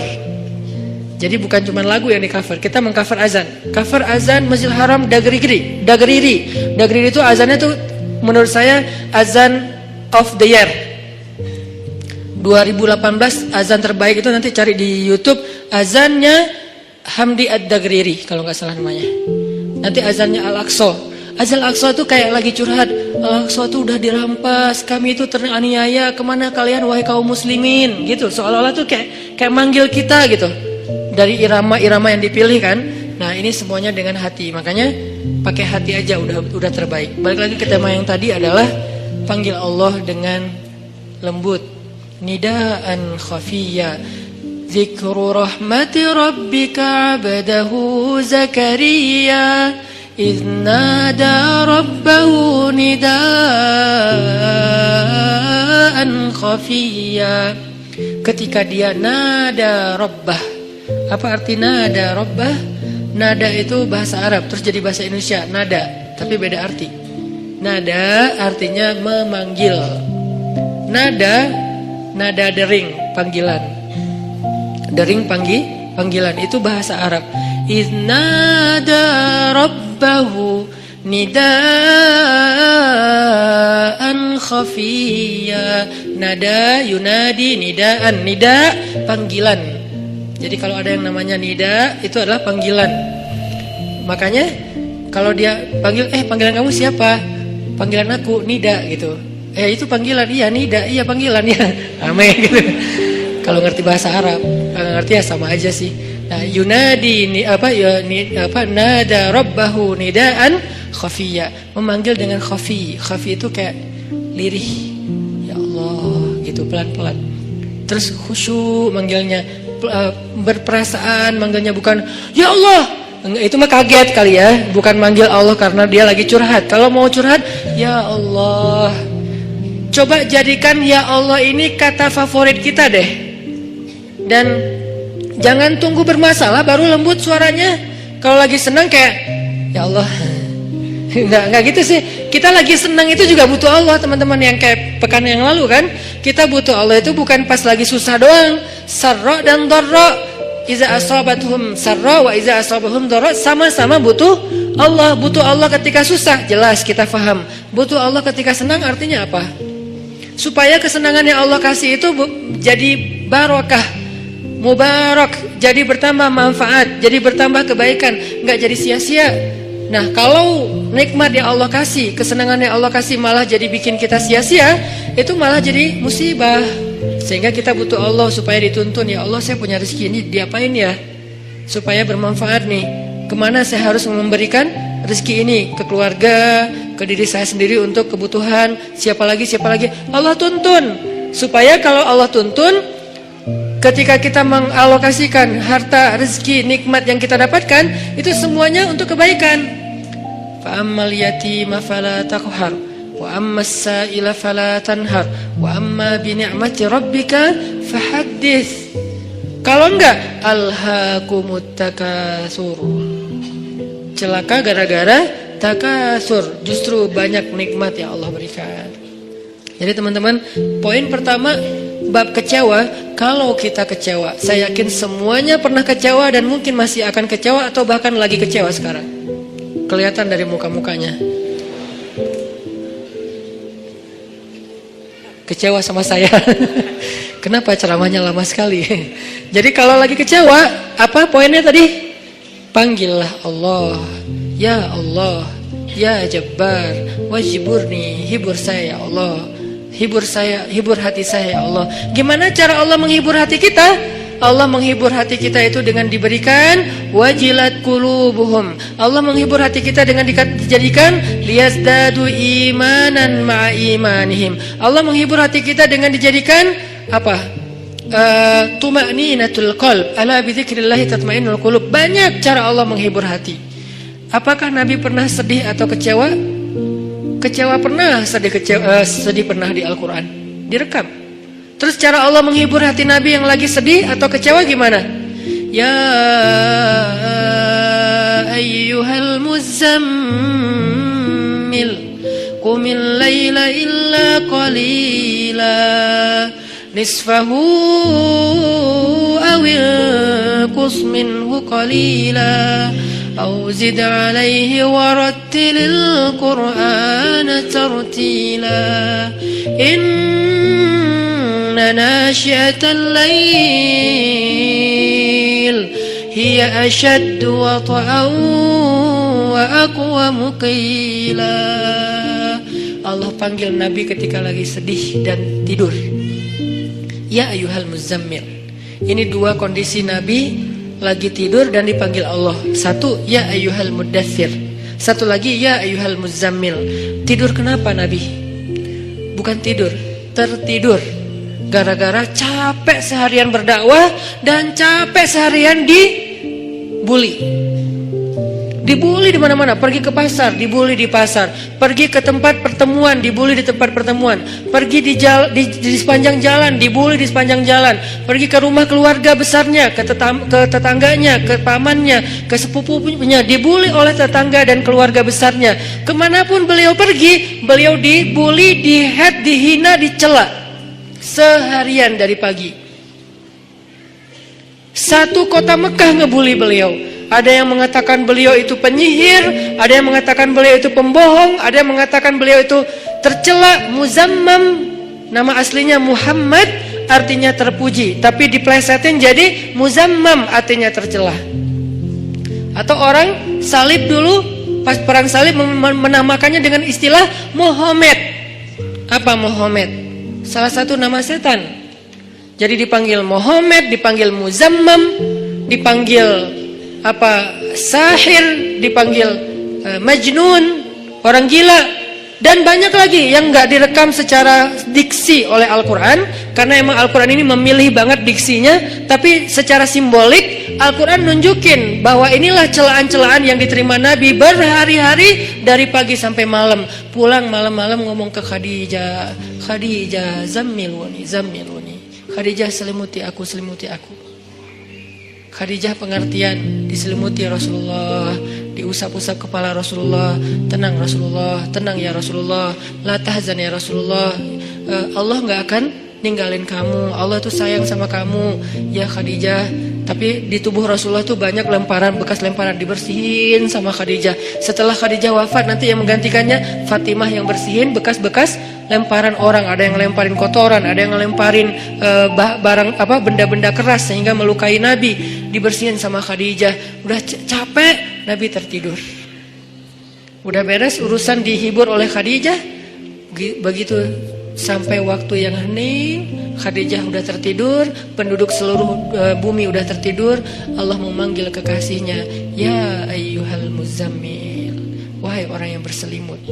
Jadi bukan cuma lagu yang di cover, kita mengcover azan. Cover azan Masjidil Haram Dagriri. Dagriri itu azannya tuh menurut saya azan of the year. 2018 azan terbaik itu nanti cari di YouTube, azannya Hamdi Ad-Dagriri kalau nggak salah namanya. Nanti azannya Al-Aqsa. Azan Al-Aqsa itu kayak lagi curhat. Al-Aqsa itu udah dirampas, kami itu teraniaya, kemana kalian wahai kaum muslimin gitu. Seolah-olah tuh kayak manggil kita gitu. Dari irama-irama yang dipilih kan. Nah ini semuanya dengan hati. Makanya pakai hati aja udah terbaik. Balik lagi ke tema yang tadi adalah panggil Allah dengan lembut. Nidaan khafiyya. Zikru rahmati rabbika abdahu Zakaria idh nada rabbahu nidaan khafiyya. Ketika dia nada rabbah. Apa arti nada rabbah? Nada itu bahasa Arab, terus jadi bahasa Indonesia nada, tapi beda arti. Nada artinya memanggil. Nada dering, panggilan. Dering panggilan itu bahasa Arab. Iznada rabbahu nidaan khafiyya. Nada yunadi nidaan. Nida panggilan. Jadi kalau ada yang namanya nida itu adalah panggilan. Makanya kalau dia panggil, panggilan kamu siapa? Panggilan aku nida gitu. Itu panggilan, iya nida, iya panggilan ya. Ame gitu. Kalau ngerti bahasa Arab, kalau ngerti ya sama aja sih. Nah, yunadi nada rabbahu nidaan khafiyya. Memanggil dengan khafi. Khafi itu kayak lirih. Ya Allah, gitu pelan-pelan. Terus khusyuk manggilnya. Berperasaan manggilnya, bukan ya Allah. Itu mah kaget kali ya. Bukan manggil Allah karena dia lagi curhat. Kalau mau curhat, ya Allah. Coba jadikan ya Allah ini kata favorit kita deh. Dan jangan tunggu bermasalah baru lembut suaranya. Kalau lagi senang kayak ya Allah. Enggak gitu sih. Kita lagi senang itu juga butuh Allah, teman-teman, yang kayak pekan yang lalu kan. Kita butuh Allah itu bukan pas lagi susah doang. Sarra dan dharra. Iza asabatuhum sarra wa iza asabahum dharra, sama-sama butuh Allah. Butuh Allah ketika susah, jelas kita faham. Butuh Allah ketika senang artinya apa? Supaya kesenangan yang Allah kasih itu jadi barokah, mubarak, jadi bertambah manfaat, jadi bertambah kebaikan, enggak jadi sia-sia. Nah, kalau nikmat yang Allah kasih, kesenangan yang Allah kasih malah jadi bikin kita sia-sia, itu malah jadi musibah. Sehingga kita butuh Allah supaya dituntun, ya Allah saya punya rezeki ini diapain ya? Supaya bermanfaat nih. Kemana saya harus memberikan rezeki ini? Ke keluarga, ke diri saya sendiri untuk kebutuhan. Siapa lagi? Allah tuntun. Supaya kalau Allah tuntun, ketika kita mengalokasikan harta, rezeki, nikmat yang kita dapatkan, itu semuanya untuk kebaikan. Fa'ammal yatima fala taqhar wa ammas sa'ila fala tanhar wa amma bi ni'mati rabbika fahaddits. Kalau enggak, alhaakumut takatsur. Celaka gara-gara takasur. Justru banyak nikmat yang Allah berikan. Jadi teman-teman, poin pertama bab kecewa. Kalau kita kecewa, saya yakin semuanya pernah kecewa dan mungkin masih akan kecewa atau bahkan lagi kecewa sekarang. Kelihatan dari muka-mukanya. Kecewa sama saya. Kenapa ceramahnya lama sekali? Jadi kalau lagi kecewa, apa poinnya tadi? Panggillah Allah. Ya Allah, ya Jabbar, wajiburni, hibur saya ya Allah. Hibur saya, hibur hati saya ya Allah. Gimana cara Allah menghibur hati kita? Allah menghibur hati kita itu dengan diberikan wajilat qulubuhum. Allah menghibur hati kita dengan dijadikan liyazdadu imanan ma'a imanihim. Allah menghibur hati kita dengan dijadikan apa? tuma'ninatul qalb, ala bi dzikrillah tatma'innul qulub. Banyak cara Allah menghibur hati. Apakah Nabi pernah sedih atau kecewa? Kecewa pernah, sedih pernah di Al-Quran, direkam. Terus cara Allah menghibur hati Nabi yang lagi sedih atau kecewa gimana? Ya ayyuhal muzammil qumil laila illa qalila nisfahu awil qus minhu qalila أو زد عليه ورتل القرآن ترتيلا إن ناشئة الليل هي أشد وطئا وأقوم قيلا. Allah panggil Nabi ketika lagi sedih dan tidur. Ya ayyuhal muzammil. Ini dua kondisi Nabi lagi tidur dan dipanggil Allah. Satu, ya ayyuhal muddathir. Satu lagi, ya ayyuhal muzammil. Tidur kenapa Nabi? Bukan tidur, tertidur. Gara-gara capek seharian berdakwah dan capek seharian dibully. Dibully di mana-mana, pergi ke pasar, dibully di pasar, pergi ke tempat pertemuan, dibully di tempat pertemuan, pergi di sepanjang jalan, dibully di sepanjang jalan, pergi ke rumah keluarga besarnya, ke tetangganya, ke pamannya, ke sepupunya, dibully oleh tetangga dan keluarga besarnya. Kemanapun beliau pergi, beliau dibully, dihead, dihina, dicela seharian dari pagi. Satu kota Mekah ngebully beliau. Ada yang mengatakan beliau itu penyihir, ada yang mengatakan beliau itu pembohong, ada yang mengatakan beliau itu tercela. Muzammam, nama aslinya Muhammad, artinya terpuji, tapi diplesetin jadi Muzammam, artinya tercela. Atau orang salib dulu, pas perang salib menamakannya dengan istilah Muhammad. Apa Muhammad? Salah satu nama setan. Jadi dipanggil Muhammad, dipanggil Muzammam, dipanggil sahir, dipanggil majnun, orang gila, dan banyak lagi yang nggak direkam secara diksi oleh Al-Quran, karena emang Al-Quran ini memilih banget diksinya. Tapi secara simbolik Al-Quran nunjukin bahwa inilah celaan-celaan yang diterima Nabi berhari-hari dari pagi sampai malam. Pulang malam-malam ngomong ke Khadijah, Khadijah zammiluni, Khadijah selimuti aku. Khadijah pengertian, diselimuti Rasulullah, diusap-usap kepala Rasulullah. Tenang Rasulullah, tenang ya Rasulullah, la tahzan ya Rasulullah, Allah gak akan ninggalin kamu, Allah tuh sayang sama kamu ya Khadijah. Tapi di tubuh Rasulullah tuh banyak lemparan, bekas lemparan, dibersihin sama Khadijah. Setelah Khadijah wafat, nanti yang menggantikannya Fatimah yang bersihin bekas-bekas lemparan orang. Ada yang lemparin kotoran, ada yang lemparin benda-benda keras sehingga melukai Nabi, dibersihin sama Khadijah. Udah capek, Nabi tertidur. Udah beres urusan, dihibur oleh Khadijah. Begitu sampai waktu yang hening, Khadijah udah tertidur, penduduk seluruh bumi udah tertidur. Allah memanggil kekasihnya, ya ayyuhal muzammil, wahai orang yang berselimut.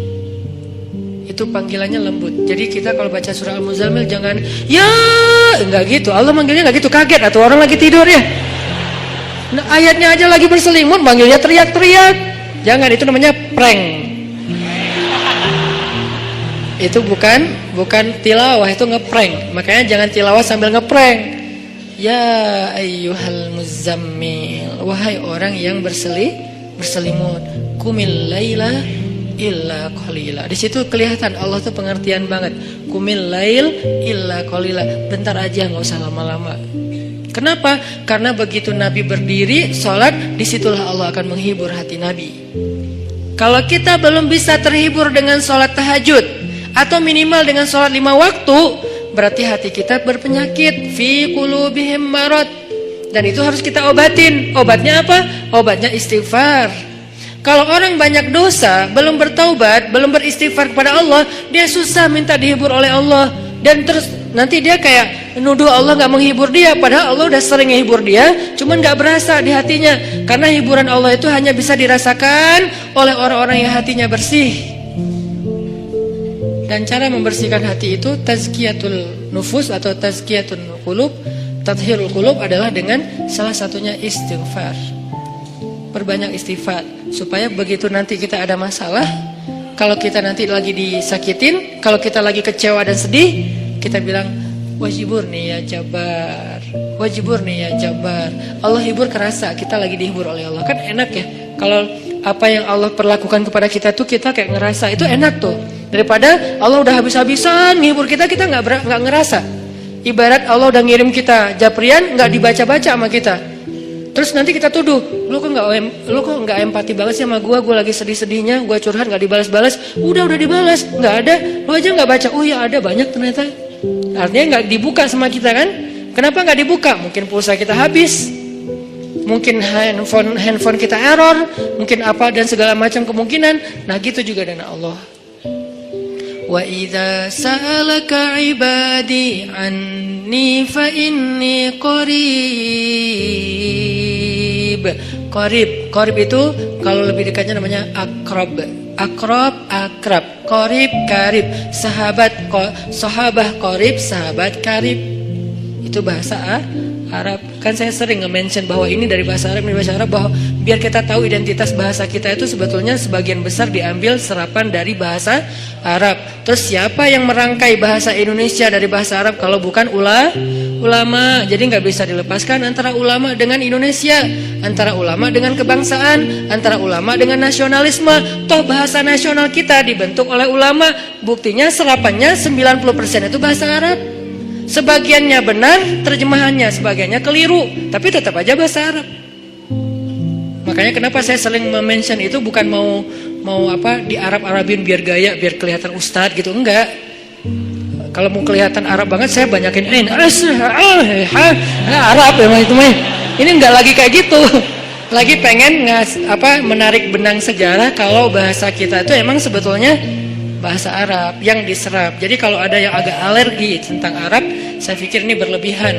Itu panggilannya lembut. Jadi kita kalau baca surah Al-Muzammil jangan ya, enggak gitu. Allah manggilnya enggak gitu, kaget atau orang lagi tidur ya. Nah, ayatnya aja lagi berselimut, manggilnya teriak-teriak. Jangan, itu namanya prank. Itu bukan tilawah, itu ngeprank. Makanya jangan tilawah sambil ngeprank. Ya ayyuhal muzammil, wahai orang yang berselimut, kumil laila illa qalila. Di situ kelihatan Allah tuh pengertian banget. Kumil lail illa qalila, bentar aja, nggak usah lama-lama. Kenapa? Karena begitu Nabi berdiri sholat, disitulah Allah akan menghibur hati Nabi. Kalau kita belum bisa terhibur dengan sholat tahajud atau minimal dengan sholat 5 waktu, berarti hati kita berpenyakit, fi qulubihim marad, dan itu harus kita obatin. Obatnya apa? Obatnya istighfar. Kalau orang banyak dosa, belum bertaubat, belum beristighfar kepada Allah, dia susah minta dihibur oleh Allah. Dan terus nanti dia kayak nuduh Allah gak menghibur dia, padahal Allah udah sering menghibur dia, cuman gak berasa di hatinya. Karena hiburan Allah itu hanya bisa dirasakan oleh orang-orang yang hatinya bersih. Dan cara membersihkan hati itu tazkiyatul nufus atau tazkiyatul qulub, Tathhirul qulub adalah dengan salah satunya istighfar. Perbanyak istighfar supaya begitu nanti kita ada masalah, kalau kita nanti lagi disakitin, kalau kita lagi kecewa dan sedih, kita bilang wajibur nih ya Jabar, wajibur nih ya Jabar. Allah hibur kerasa, kita lagi dihibur oleh Allah. Kan enak ya kalau apa yang Allah perlakukan kepada kita tuh kita kayak ngerasa, itu enak tuh. Daripada Allah udah habis-habisan ngehibur kita nggak ngerasa. Ibarat Allah udah ngirim kita japrian, nggak dibaca-baca sama kita. Terus nanti kita tuduh, lu kok nggak empati banget sih sama gue lagi sedih-sedihnya, gue curhat nggak dibalas-balas. Udah dibalas, nggak ada, lu aja nggak baca. Oh ya ada, banyak ternyata. Artinya nggak dibuka sama kita kan? Kenapa nggak dibuka? Mungkin pulsa kita habis, mungkin handphone kita error, mungkin apa dan segala macam kemungkinan. Nah gitu juga dengan Allah. Wa idza sa'alaka 'ibadi 'anni fa inni qarib. Qarib itu kalau lebih dekatnya namanya akrab. Akrab. Qarib. Sahabah qarib, sahabat karib. Itu bahasa Arab. Kan saya sering nge-mention bahwa ini dari bahasa Arab, bahwa biar kita tahu identitas bahasa kita itu sebetulnya sebagian besar diambil serapan dari bahasa Arab. Terus siapa yang merangkai bahasa Indonesia dari bahasa Arab kalau bukan ulama? Jadi nggak bisa dilepaskan antara ulama dengan Indonesia, antara ulama dengan kebangsaan, antara ulama dengan nasionalisme. Toh bahasa nasional kita dibentuk oleh ulama. Buktinya serapannya 90% itu bahasa Arab. Sebagiannya benar terjemahannya, sebagiannya keliru, tapi tetap aja bahasa Arab. Makanya kenapa saya sering mention itu bukan mau apa di Arab-Arabin biar gaya, biar kelihatan ustadz gitu, enggak. Kalau mau kelihatan Arab banget saya banyakin Arab memang itu mah. Ini enggak lagi kayak gitu. Lagi pengen menarik benang sejarah kalau bahasa kita itu emang sebetulnya bahasa Arab yang diserap. Jadi kalau ada yang agak alergi tentang Arab, saya pikir ini berlebihan.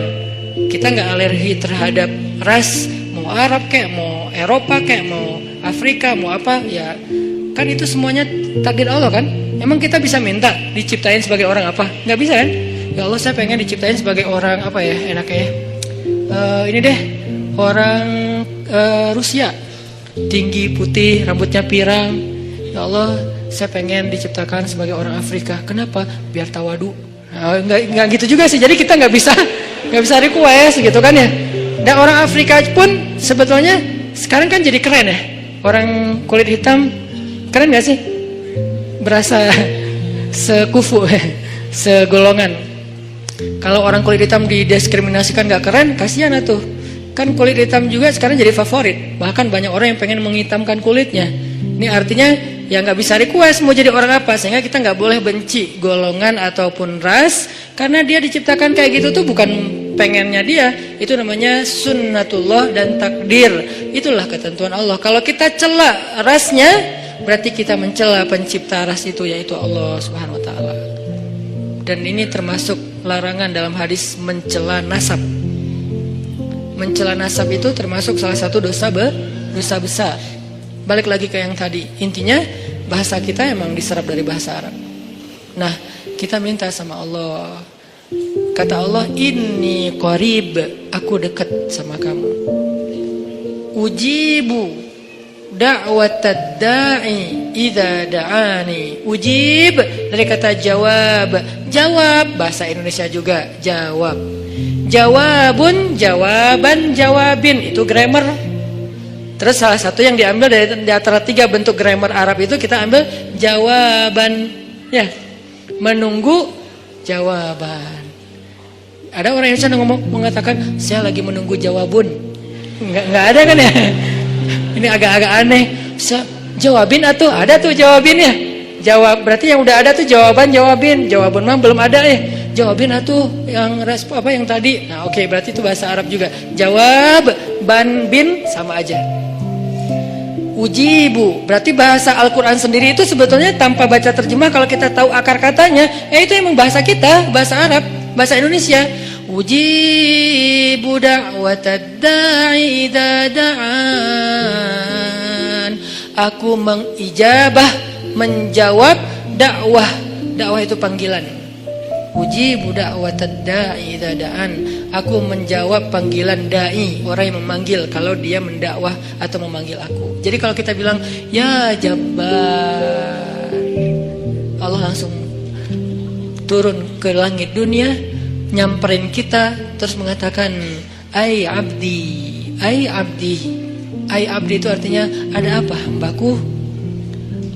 Kita nggak alergi terhadap ras, mau Arab kayak, mau Eropa kayak, mau Afrika, mau apa ya. Kan itu semuanya takdir Allah kan. Emang kita bisa minta diciptain sebagai orang apa? Nggak bisa kan? Ya Allah saya pengen diciptain sebagai orang apa ya enaknya ya. Ini deh orang Rusia, tinggi, putih, rambutnya pirang. Ya Allah saya pengen diciptakan sebagai orang Afrika. Kenapa? Biar tawadu. Nah, enggak gitu juga sih. Jadi kita nggak bisa request gitu kan ya. Dan orang Afrika pun sebetulnya sekarang kan jadi keren ya. Orang kulit hitam keren nggak sih? Berasa sekufu, segolongan. Kalau orang kulit hitam didiskriminasikan nggak keren, kasihan atuh. Kan kulit hitam juga sekarang jadi favorit. Bahkan banyak orang yang pengen menghitamkan kulitnya. Ini artinya ya nggak bisa request mau jadi orang apa, sehingga kita nggak boleh benci golongan ataupun ras, karena dia diciptakan kayak gitu tuh bukan pengennya dia, itu namanya sunnatullah dan takdir, itulah ketentuan Allah. Kalau kita cela rasnya, berarti kita mencela pencipta ras itu, yaitu Allah Subhanahu Wa Taala. Dan ini termasuk larangan dalam hadis mencela nasab. Mencela nasab itu termasuk salah satu dosa besar. Balik lagi ke yang tadi, intinya bahasa kita emang diserap dari bahasa Arab. Nah, kita minta sama Allah. Kata Allah, inni qarib, aku dekat sama kamu. Ujibu da'watad da'i idza da'ani. Ujib dari kata jawab. Jawab bahasa Indonesia juga jawab. Jawabun, jawaban, jawabin, itu grammar. Terus salah satu yang diambil dari antara 3 bentuk grammar Arab itu kita ambil jawaban, ya, menunggu jawaban. Ada orang yang mengatakan saya lagi menunggu jawabun, nggak ada kan ya? Ini agak-agak aneh. Jawabin atau ada tuh jawabinnya. Jawab berarti yang udah ada tuh jawaban jawabin. Jawabun mah belum ada ya. Jawabin atau yang respon apa yang tadi. Nah oke, berarti itu bahasa Arab juga. Jawab, ban, bin sama aja. Ujibu, berarti bahasa Al-Quran sendiri itu sebetulnya tanpa baca terjemah, kalau kita tahu akar katanya, itu emang bahasa kita, bahasa Arab, bahasa Indonesia. Ujibu da'watad da'i idza da'an. Aku mengijabah, menjawab dakwah. Dakwah itu panggilan. Ujibu da'watad da'i idza da'an. Aku menjawab panggilan dai, orang yang memanggil kalau dia mendakwah atau memanggil aku. Jadi kalau kita bilang ya Jabbar, Allah langsung turun ke langit dunia, nyamperin kita, terus mengatakan ai abdi, ai abdi. Ai abdi itu artinya ada apa hambaku?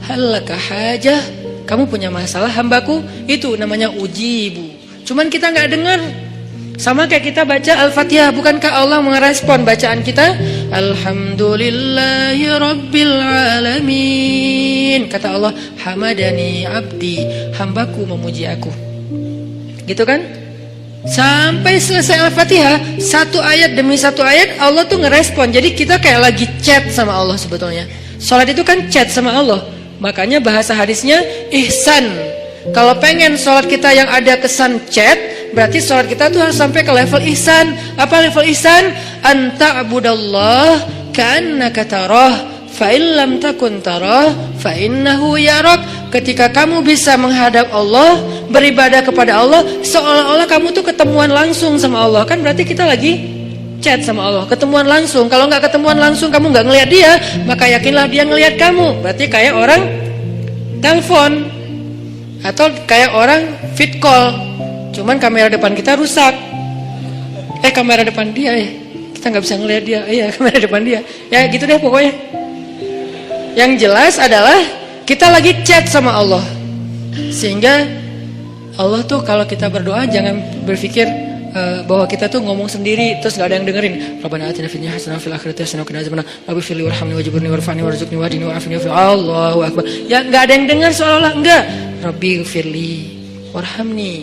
Halaka hajah, kamu punya masalah hambaku? Itu namanya ujibu. Cuman kita nggak dengar. Sama kayak kita baca Al-Fatihah, bukankah Allah merespon bacaan kita? Alhamdulillahi Rabbil Alamin. Kata Allah, hamadani abdi, hambaku memuji aku. Gitu kan? Sampai selesai Al-Fatihah, satu ayat demi satu ayat Allah tuh ngerespon. Jadi kita kayak lagi chat sama Allah sebetulnya. Salat itu kan chat sama Allah. Makanya bahasa hadisnya ihsan. Kalau pengen salat kita yang ada kesan chat, berarti salat kita tuh harus sampai ke level ihsan. Apa level ihsan? Anta abudallah ka'annaka tarah, fa in lam takun tarah fa innahu yarak. Ketika kamu bisa menghadap Allah, beribadah kepada Allah, seolah-olah kamu tuh ketemuan langsung sama Allah. Kan berarti kita lagi chat sama Allah, ketemuan langsung. Kalau nggak ketemuan langsung, kamu nggak ngelihat dia, maka yakinlah dia ngelihat kamu. Berarti kayak orang telepon atau kayak orang fit call, cuman kamera depan kita rusak. Kamera depan dia kita nggak bisa ngelihat dia. Kamera depan dia. Ya gitu deh pokoknya. Yang jelas adalah kita lagi chat sama Allah. Sehingga Allah tuh kalau kita berdoa jangan berpikir bahwa kita tuh ngomong sendiri terus gak ada yang dengerin. Rabbana atina fid dunya hasanah wa fil akhirati hasanah wa qina adzabannar. Rabbi firli warhamni wajburni warfa'ni warzuqni wahdini wa'afini wa Allahu akbar. Ya enggak ada yang dengar seolah-olah enggak. Rabbi firli warhamni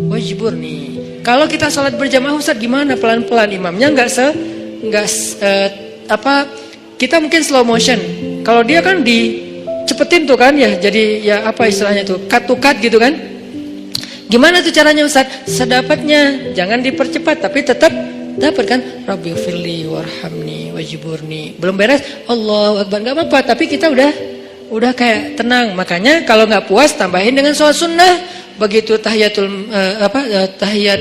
wajburni. Kalau kita salat berjamaah Ustaz gimana? Pelan-pelan, imamnya kita mungkin slow motion. Kalau dia kan dicepetin tuh kan ya, jadi ya apa istilahnya tuh, cut to cut gitu kan. Gimana tuh caranya Ustaz? Sedapatnya, jangan dipercepat tapi tetap dapat kan. Rabbi firli warhamni wajburni. Belum beres, Allahu akbar, enggak apa-apa, tapi kita udah kayak tenang. Makanya kalau nggak puas tambahin dengan sholat sunnah. Begitu tahiyat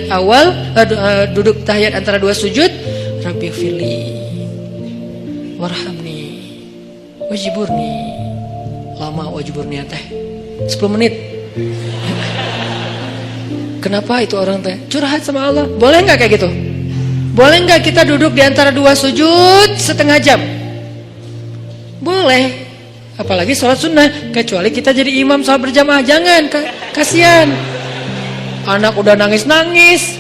awal, duduk tahiyat antara dua sujud, Rabbi firli warhamni wajburni. Lama wajburni teh 10 menit. Kenapa itu orang teh curhat sama Allah? Boleh nggak kayak gitu? Boleh nggak kita duduk di antara dua sujud setengah jam? Boleh. Apalagi sholat sunnah. Kecuali kita jadi imam sholat berjamaah, jangan. Kasihan. Anak udah nangis-nangis.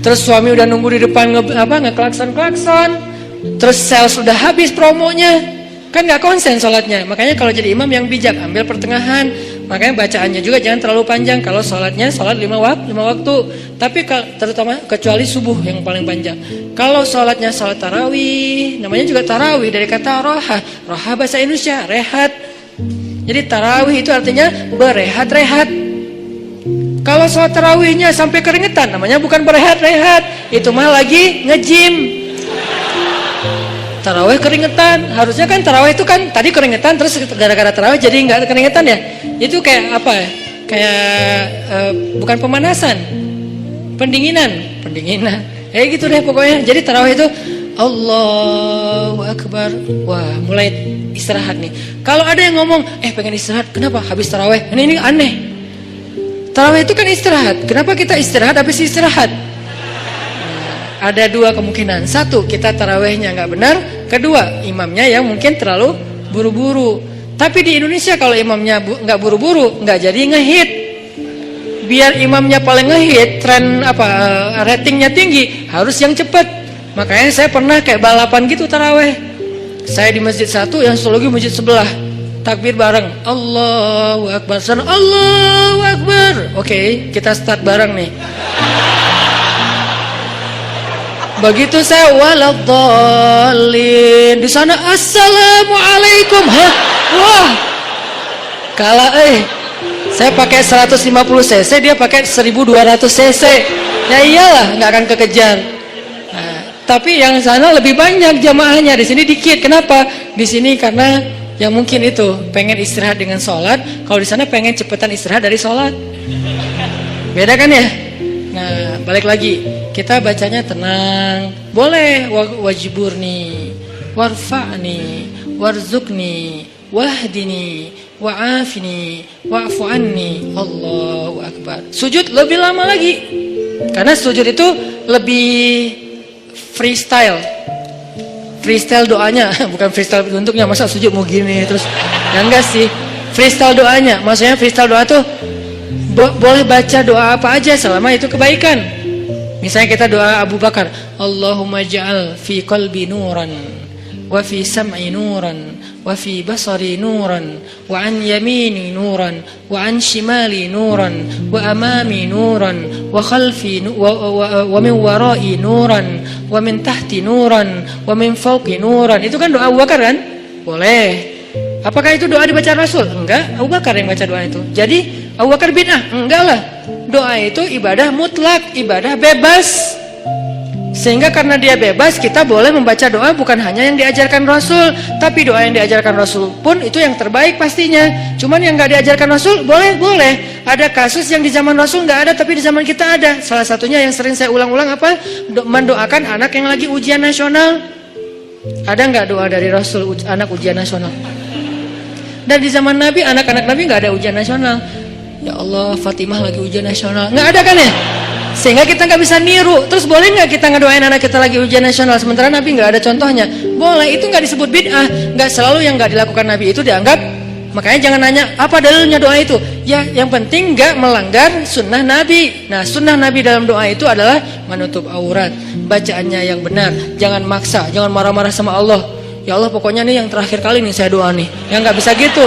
Terus suami udah nunggu di depan ngeklakson-klakson. Terus sales udah habis promonya. Kan nggak konsen sholatnya. Makanya kalau jadi imam yang bijak, ambil pertengahan. Makanya bacaannya juga jangan terlalu panjang. Kalau sholatnya sholat 5 waktu. Tapi terutama kecuali subuh yang paling panjang. Kalau sholatnya sholat tarawih, namanya juga tarawih dari kata roha. Roha bahasa Indonesia rehat. Jadi tarawih itu artinya berehat-rehat. Kalau sholat tarawihnya sampai keringetan, namanya bukan berehat-rehat, itu mah lagi nge-gym. Tarawih keringetan, harusnya kan tarawih itu kan tadi keringetan terus gara-gara tarawih jadi nggak keringetan ya. Itu kayak apa ya? Kayak bukan pemanasan, pendinginan. Gitu deh pokoknya. Jadi tarawih itu Allahu Akbar. Wah, mulai istirahat nih. Kalau ada yang ngomong, pengen istirahat, kenapa? Habis tarawih. Ini aneh. Tarawih itu kan istirahat. Kenapa kita istirahat habis istirahat? Ada dua kemungkinan. Satu, kita tarawihnya nggak benar. Kedua, imamnya yang mungkin terlalu buru-buru. Tapi di Indonesia kalau imamnya nggak buru-buru, nggak jadi ngehit. Biar imamnya paling ngehit, ratingnya tinggi, harus yang cepat. Makanya saya pernah kayak balapan gitu tarawih. Saya di masjid satu, yang satu lagi masjid sebelah. Takbir bareng, Allahu Akbar, Allahu Akbar. Oke, kita start bareng nih. Begitu saya waladhdallin, di sana assalamualaikum. Wah. Kalah saya pakai 150 cc, dia pakai 1200 cc. Ya iyalah, nggak akan kekejar. Nah, tapi yang sana lebih banyak jamaahnya, di sini dikit. Kenapa? Di sini karena yang mungkin itu pengen istirahat dengan sholat. Kalau di sana pengen cepetan istirahat dari sholat. Beda kan ya? Nah, balik lagi. Kita bacanya tenang. Boleh wajiburni, warfa'ni, warzukni, wahdini, wa'afini, wa'fu anni. Allahu Akbar. Sujud lebih lama lagi. Karena sujud itu lebih freestyle. Freestyle doanya, bukan freestyle bentuknya. Masa sujud mau gini terus? Ya enggak sih. Freestyle doanya. Maksudnya freestyle doa tuh boleh baca doa apa aja selama itu kebaikan. Misalnya kita doa Abu Bakar, Allahumma ja'al fi qalbi nuran, wa fi sam'i nuran, wa fi basari nuran, wa an yamini nuran, wa an shimali nuran, wa amami nuran, wa khalfi wa min warai nuran, wa min tahti nuran, wa min fawqi nuran. Itu kan doa Abu Bakar kan? Boleh. Apakah itu doa dibaca Rasul? Enggak, Abu Bakar yang baca doa itu. Jadi Abu Bakar bid'ah? Enggak lah. Doa itu ibadah mutlak, ibadah bebas. Sehingga karena dia bebas, kita boleh membaca doa bukan hanya yang diajarkan Rasul, tapi doa yang diajarkan Rasul pun itu yang terbaik pastinya. Cuman yang nggak diajarkan Rasul boleh. Ada kasus yang di zaman Rasul nggak ada, tapi di zaman kita ada. Salah satunya yang sering saya ulang-ulang apa? Mendoakan anak yang lagi ujian nasional. Ada nggak doa dari Rasul anak ujian nasional? Dan di zaman Nabi, anak-anak Nabi nggak ada ujian nasional. Ya Allah, Fatimah lagi ujian nasional. Nggak ada kan ya? Sehingga kita nggak bisa niru. Terus boleh nggak kita ngedoain anak kita lagi ujian nasional sementara Nabi nggak ada contohnya? Boleh, itu nggak disebut bid'ah. Nggak selalu yang nggak dilakukan Nabi itu dianggap. Makanya jangan nanya apa dalilnya doa itu. Ya, yang penting nggak melanggar sunnah Nabi. Nah, sunnah Nabi dalam doa itu adalah menutup aurat, bacaannya yang benar, jangan maksa, jangan marah-marah sama Allah. Ya Allah, pokoknya nih yang terakhir kali nih saya doa nih. Yang nggak bisa gitu.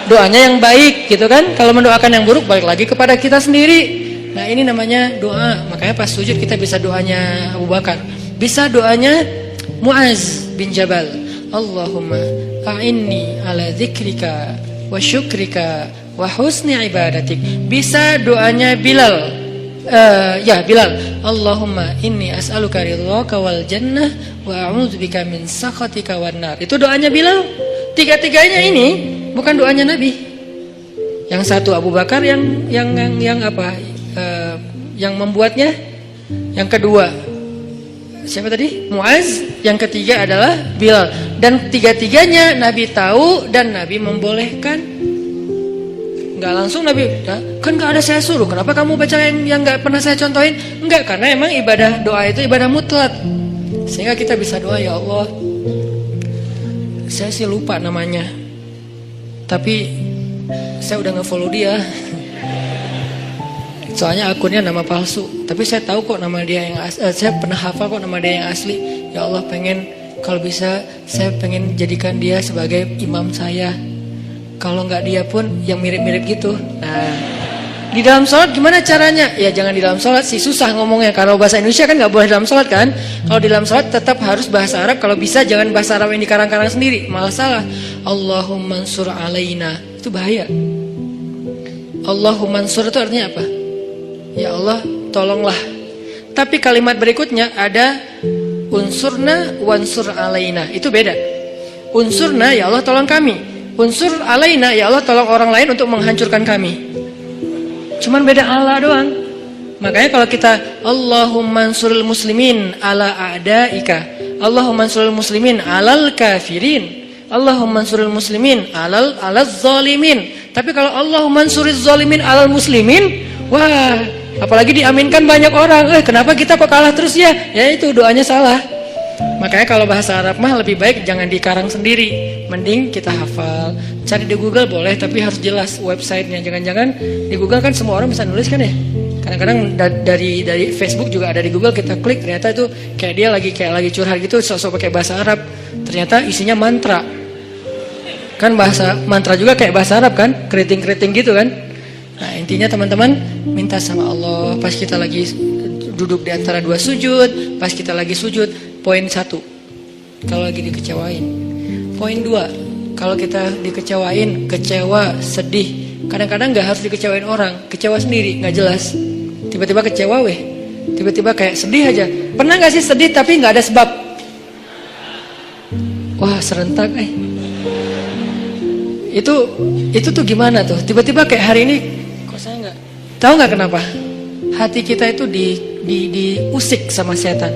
Doanya yang baik gitu kan. Kalau mendoakan yang buruk balik lagi kepada kita sendiri. Nah, ini namanya doa. Makanya pas sujud kita bisa doanya Abu Bakar. Bisa doanya Muaz bin Jabal. Allahumma a'inni ala dzikrika wa syukrika wa husni ibadatik. Bisa doanya Bilal. Bilal. Allahumma inni as'aluka ridhaka wal jannah wa a'udzubika min sakhatika wan nar. Itu doanya Bilal. Tiga-tiganya ini bukan doanya Nabi. Yang satu Abu Bakar yang apa? Yang membuatnya. Yang kedua siapa tadi? Muaz. Yang ketiga adalah Bilal. Dan tiga-tiganya Nabi tahu dan Nabi membolehkan. Enggak langsung Nabi, kan enggak ada saya suruh. Kenapa kamu baca yang enggak pernah saya contohin? Enggak, karena emang ibadah doa itu ibadah mutlak. Sehingga kita bisa doa, ya Allah, saya sih lupa namanya, tapi saya udah nge-follow dia. Soalnya akunnya nama palsu, tapi saya tahu kok nama dia yang saya pernah hafal kok nama dia yang asli. Ya Allah, pengen kalau bisa saya pengen jadikan dia sebagai imam saya. Kalau nggak dia pun yang mirip-mirip gitu. Nah, di dalam sholat gimana caranya? Ya jangan di dalam sholat sih, susah ngomongnya. Kalau bahasa Indonesia kan nggak boleh dalam sholat kan. Kalau di dalam sholat tetap harus bahasa Arab. Kalau bisa jangan bahasa Arab yang dikarang-karang sendiri, malah salah. Allahumma ansur alaina, itu bahaya. Allahumma ansur itu artinya apa? Ya Allah, tolonglah. Tapi kalimat berikutnya ada unsurna wansur alaina, itu beda. Unsurna, ya Allah tolong kami. Unsur alaina, ya Allah tolong orang lain untuk menghancurkan kami. Cuman beda Allah doang. Makanya kalau kita Allahumma ansuril muslimin ala a'daika, Allahumma ansuril muslimin alal kafirin, Allahumma ansuril muslimin alal zalimin. Tapi kalau Allahumma ansuril zalimin alal muslimin, wah, apalagi diaminkan banyak orang. Kenapa kita kok kalah terus ya? Ya itu doanya salah. Makanya kalau bahasa Arab mah lebih baik jangan dikarang sendiri. Mending kita hafal. Cari di Google boleh, tapi harus jelas websitenya. Jangan-jangan di Google kan semua orang bisa nulis kan ya. Kadang-kadang dari Facebook juga ada di Google, kita klik ternyata itu kayak dia lagi curhat gitu, sok-sok pakai bahasa Arab. Ternyata isinya mantra. Kan bahasa mantra juga kayak bahasa Arab kan, keriting-keriting gitu kan. Nah, intinya teman-teman minta sama Allah pas kita lagi duduk di antara dua sujud, pas kita lagi sujud. Poin 1, kalau lagi dikecewain. Poin 2, kalau kita dikecewain, kecewa, sedih. Kadang-kadang gak harus dikecewain orang, kecewa sendiri, gak jelas. Tiba-tiba kecewa weh, tiba-tiba kayak sedih aja. Pernah gak sih sedih tapi gak ada sebab? Wah serentak Itu tuh gimana tuh? Tiba-tiba kayak hari ini, kok saya gak tahu gak kenapa? hati kita itu diusik sama setan.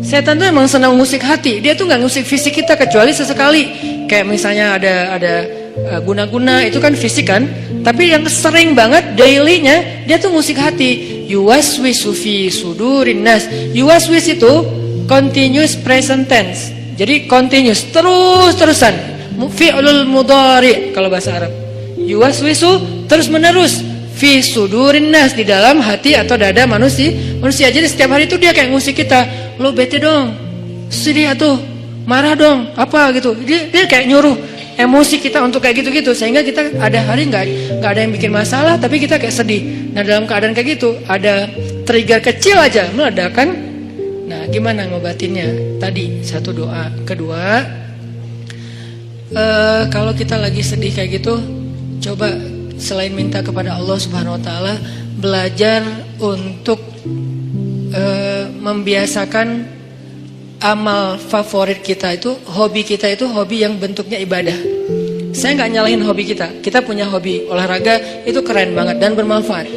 Setan tuh emang senang ngusik hati. Dia tuh nggak ngusik fisik kita kecuali sesekali. Kayak misalnya ada guna-guna itu kan fisik kan. Tapi yang sering banget dailynya dia tuh ngusik hati. Yuwaswisu fi sudurin nas. Yuwaswis itu continuous present tense. Jadi continuous terus-terusan. Fi'lul mudhari kalau bahasa Arab. Yuwaswisu terus menerus. Fi sudurin nas di dalam hati atau dada manusia. Jadi setiap hari itu dia kayak ngusik kita. Lo bete dong, sedih atuh, marah dong, apa gitu. Dia kayak nyuruh emosi kita untuk kayak gitu-gitu. Sehingga kita ada hari nggak ada yang bikin masalah, tapi kita kayak sedih. Nah dalam keadaan kayak gitu, ada trigger kecil aja meledakan. Nah gimana ngobatinnya? Tadi satu doa. Kedua, kalau kita lagi sedih kayak gitu, coba selain minta kepada Allah Subhanahu Wa Taala, belajar untuk membiasakan amal favorit kita itu, hobi kita itu hobi yang bentuknya ibadah. Saya nggak nyalahin hobi kita. Kita punya hobi olahraga itu keren banget dan bermanfaat.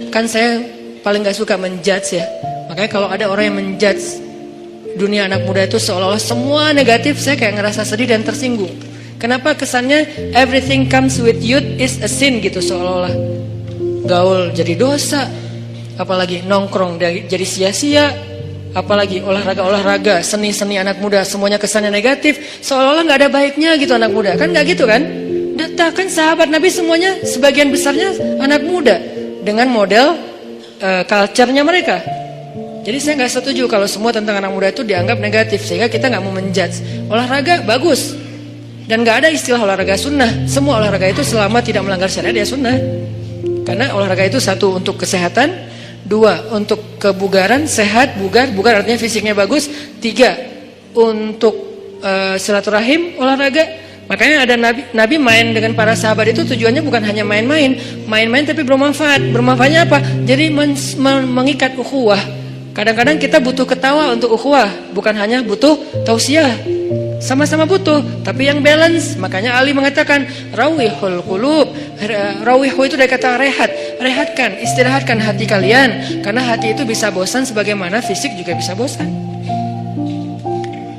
Kan saya paling nggak suka menjudge ya. Makanya kalau ada orang yang menjudge dunia anak muda itu seolah-olah semua negatif, saya kayak ngerasa sedih dan tersinggung. Kenapa kesannya everything comes with youth is a sin gitu, seolah-olah gaul jadi dosa. Apalagi nongkrong jadi sia-sia, apalagi olahraga, seni-seni anak muda semuanya kesannya negatif, seolah-olah nggak ada baiknya gitu anak muda. Kan nggak gitu kan? Data kan sahabat Nabi semuanya sebagian besarnya anak muda dengan model culture-nya mereka. Jadi saya nggak setuju kalau semua tentang anak muda itu dianggap negatif, sehingga kita nggak mau menjudge. Olahraga bagus dan nggak ada istilah olahraga sunnah. Semua olahraga itu selama tidak melanggar syariat ya sunnah. Karena olahraga itu satu untuk kesehatan. 2 untuk kebugaran, sehat, bugar artinya fisiknya bagus. 3 untuk silaturahim, olahraga. Makanya ada Nabi main dengan para sahabat itu tujuannya bukan hanya main-main tapi bermanfaat. Bermanfaatnya apa? Jadi mengikat ukhuwah. Kadang-kadang kita butuh ketawa untuk ukhuwah, bukan hanya butuh tausiah. Sama-sama butuh, tapi yang balance. Makanya Ali mengatakan rawihul qulub. Rawihu itu dari kata rehat. Rehatkan, istirahatkan hati kalian, karena hati itu bisa bosan sebagaimana fisik juga bisa bosan.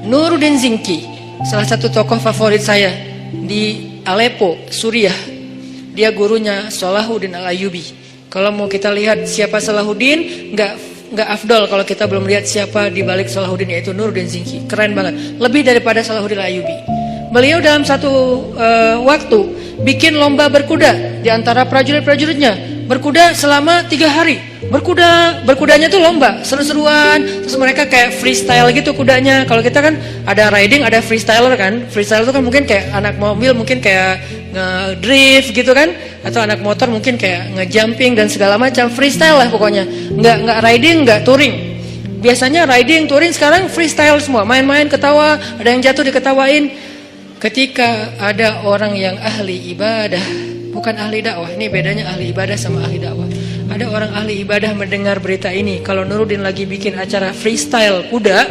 Nuruddin Zinki, salah satu tokoh favorit saya di Aleppo, Suriah. Dia gurunya Salahuddin Al-Ayyubi. Kalau mau kita lihat siapa Salahuddin, nggak afdol kalau kita belum lihat siapa di balik Salahuddin, yaitu Nuruddin Zinki. Keren banget, lebih daripada Salahuddin Al-Ayyubi. Beliau dalam satu waktu bikin lomba berkuda di antara prajurit-prajuritnya. Berkuda selama 3 hari. Berkudanya tuh lomba, seru-seruan. Terus mereka kayak freestyle gitu kudanya. Kalau kita kan ada riding, ada freestyler kan. Freestyle itu kan mungkin kayak anak mobil, mungkin kayak nge-drift gitu kan. Atau anak motor mungkin kayak nge-jumping dan segala macam. Freestyle lah pokoknya. Nggak riding, nggak touring. Biasanya riding, touring, sekarang freestyle semua. Main-main, ketawa, ada yang jatuh diketawain. Ketika ada orang yang ahli ibadah, bukan ahli dakwah, ini bedanya ahli ibadah sama ahli dakwah. Ada orang ahli ibadah mendengar berita ini, kalau Nuruddin lagi bikin acara freestyle kuda,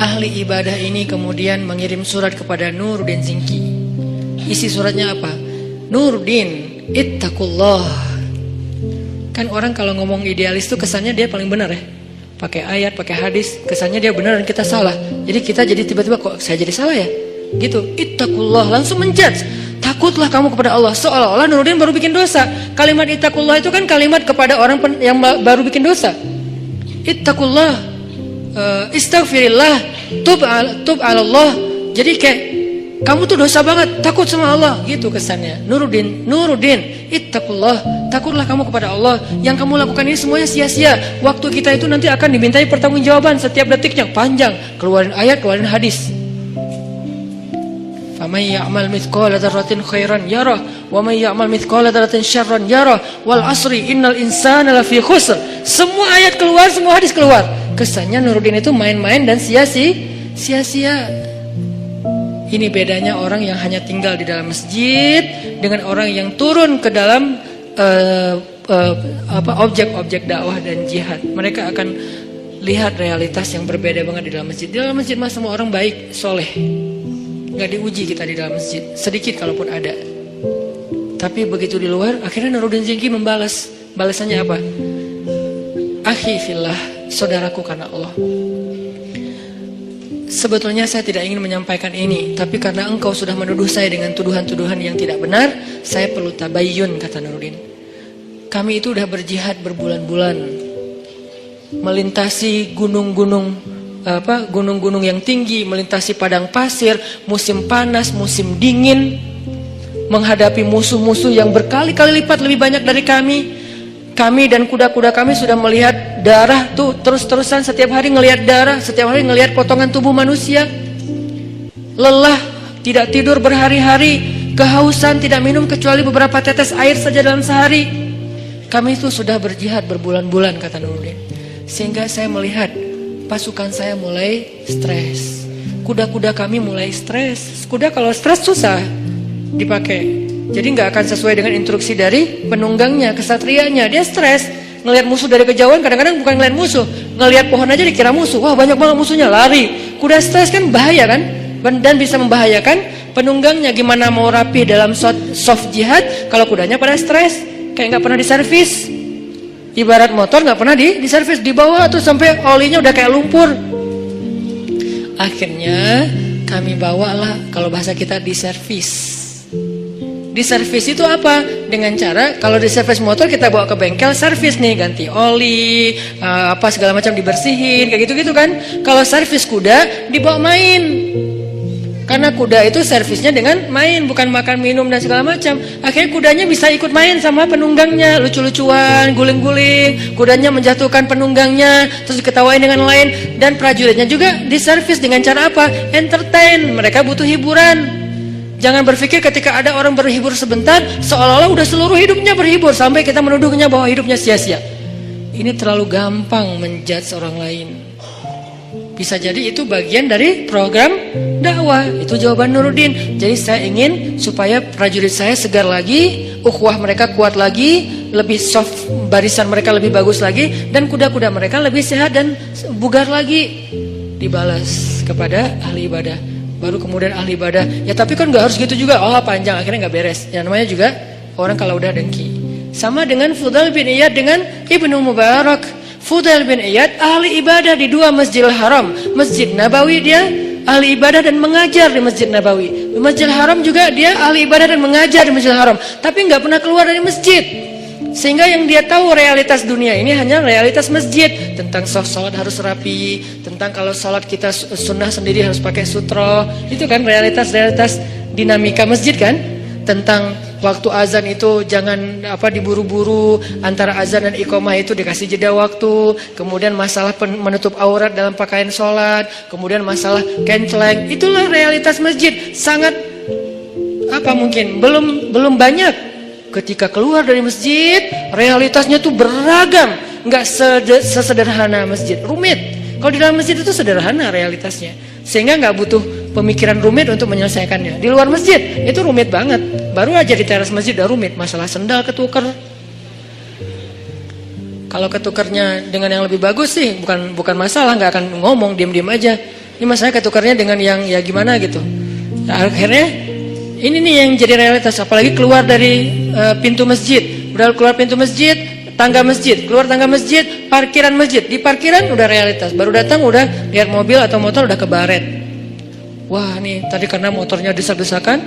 ahli ibadah ini kemudian mengirim surat kepada Nuruddin Zinki. Isi suratnya apa? Nuruddin, ittaqullah. Kan orang kalau ngomong idealis tuh kesannya dia paling benar ya. Pakai ayat, pakai hadis, kesannya dia benar dan kita salah. Jadi kita jadi tiba-tiba kok saya jadi salah ya? Gitu. Ittaqullah, langsung menjudge. Takutlah kamu kepada Allah. Seolah-olah Nuruddin baru bikin dosa. Kalimat ittaqullah itu kan kalimat kepada orang yang baru bikin dosa. Ittaqullah, istaghfirillah, tub ala Allah. Jadi kayak kamu tuh dosa banget, takut sama Allah, gitu kesannya. Nuruddin, ittaqullah, takutlah kamu kepada Allah. Yang kamu lakukan ini semuanya sia-sia. Waktu kita itu nanti akan dimintai pertanggungjawaban setiap detiknya, panjang. Keluarin ayat, keluarin hadis. Faman ya'mal mithqala dzarratin khairan yarah wa man ya'mal mithqala dzarratin syarran yarah wal asri innal insana lafi khusr. Semua ayat keluar, semua hadis keluar. Kesannya Nuruddin itu main-main dan sia-sia. Ini bedanya orang yang hanya tinggal di dalam masjid dengan orang yang turun ke dalam objek-objek dakwah dan jihad. Mereka akan lihat realitas yang berbeda banget di dalam masjid. Di dalam masjid mah semua orang baik, soleh. Gak diuji kita di dalam masjid, sedikit kalaupun ada. Tapi begitu di luar, akhirnya Nuruddin Zinki membalas Balasannya apa? Akhi fillah, saudaraku karena Allah. Sebetulnya saya tidak ingin menyampaikan ini, tapi karena engkau sudah menuduh saya dengan tuduhan-tuduhan yang tidak benar, saya perlu tabayyun, kata Nuruddin. Kami itu udah berjihad berbulan-bulan, melintasi gunung-gunung yang tinggi, melintasi padang pasir, musim panas, musim dingin, menghadapi musuh-musuh yang berkali-kali lipat lebih banyak dari kami. Kami dan kuda-kuda kami sudah melihat darah tuh terus-terusan, setiap hari ngelihat darah, setiap hari ngelihat potongan tubuh manusia. Lelah, tidak tidur berhari-hari, kehausan, tidak minum kecuali beberapa tetes air saja dalam sehari. Kami itu sudah berjihad berbulan-bulan, kata Nuruddin. Sehingga saya melihat pasukan saya mulai stres. Kuda-kuda kami mulai stres. Kuda kalau stres susah dipakai. Jadi nggak akan sesuai dengan instruksi dari penunggangnya, kesatrianya. Dia stres, ngelihat musuh dari kejauhan. Kadang-kadang bukan ngelihat musuh, ngelihat pohon aja dikira musuh. Wah, banyak banget musuhnya, lari. Kuda stres kan bahaya kan, dan bisa membahayakan penunggangnya. Gimana mau rapi dalam soft jihad kalau kudanya pada stres, kayak nggak pernah diservis. Ibarat motor nggak pernah diservis, dibawa tuh sampai olinya udah kayak lumpur. Akhirnya kami bawalah, kalau bahasa kita, diservis. Diservis itu apa? Dengan cara, kalau diservis motor kita bawa ke bengkel servis nih, ganti oli, apa segala macam dibersihin, kayak gitu-gitu kan. Kalau servis kuda dibawa main, karena kuda itu servisnya dengan main, bukan makan minum dan segala macam. Akhirnya kudanya bisa ikut main sama penunggangnya, lucu-lucuan, guling-guling, kudanya menjatuhkan penunggangnya, terus diketawain dengan lain. Dan prajuritnya juga diservis dengan cara apa? Entertain, mereka butuh hiburan. Jangan berpikir ketika ada orang berhibur sebentar, seolah-olah udah seluruh hidupnya berhibur, sampai kita menuduhnya bahwa hidupnya sia-sia. Ini terlalu gampang menjudge orang lain. Bisa jadi itu bagian dari program dakwah. Itu jawaban Nuruddin. Jadi saya ingin supaya prajurit saya segar lagi, ukhuwah mereka kuat lagi, lebih soft, barisan mereka lebih bagus lagi, dan kuda-kuda mereka lebih sehat dan bugar lagi. Dibalas kepada ahli ibadah. Baru kemudian ahli ibadah, ya tapi kan gak harus gitu juga. Oh panjang, akhirnya gak beres. Ya namanya juga orang kalau udah dengki. Sama dengan Fudail bin Iyad dengan Ibnu Mubarak. Fudail bin Iyad ahli ibadah di dua Masjidil Haram. Masjid Nabawi dia ahli ibadah dan mengajar di Masjid Nabawi. Di Masjidil Haram juga dia ahli ibadah dan mengajar di Masjidil Haram. Tapi gak pernah keluar dari masjid. Sehingga yang dia tahu realitas dunia ini hanya realitas masjid. Tentang sholat harus rapi, tentang kalau sholat kita sunnah sendiri harus pakai sutro. Itu kan realitas-realitas dinamika masjid kan. Tentang waktu azan itu jangan diburu-buru, antara azan dan iqomah itu dikasih jeda waktu. Kemudian masalah menutup aurat dalam pakaian sholat. Kemudian masalah kenceleng. Itulah realitas masjid. Sangat mungkin belum banyak. Ketika keluar dari masjid, realitasnya tuh beragam, nggak sesederhana masjid, rumit. Kalau di dalam masjid itu sederhana realitasnya, sehingga nggak butuh pemikiran rumit untuk menyelesaikannya. Di luar masjid itu rumit banget. Baru aja di teras masjid udah rumit, masalah sendal ketuker. Kalau ketukernya dengan yang lebih bagus sih, bukan masalah, nggak akan ngomong, diam-diam aja. Ini masalah ketukernya dengan yang ya gimana gitu. Nah, akhirnya ini nih yang jadi realitas, apalagi keluar dari pintu masjid. Udah keluar pintu masjid, tangga masjid, keluar tangga masjid, parkiran masjid. Di parkiran udah realitas. Baru datang udah lihat mobil atau motor udah kebaret. Wah nih tadi karena motornya desak-desakan,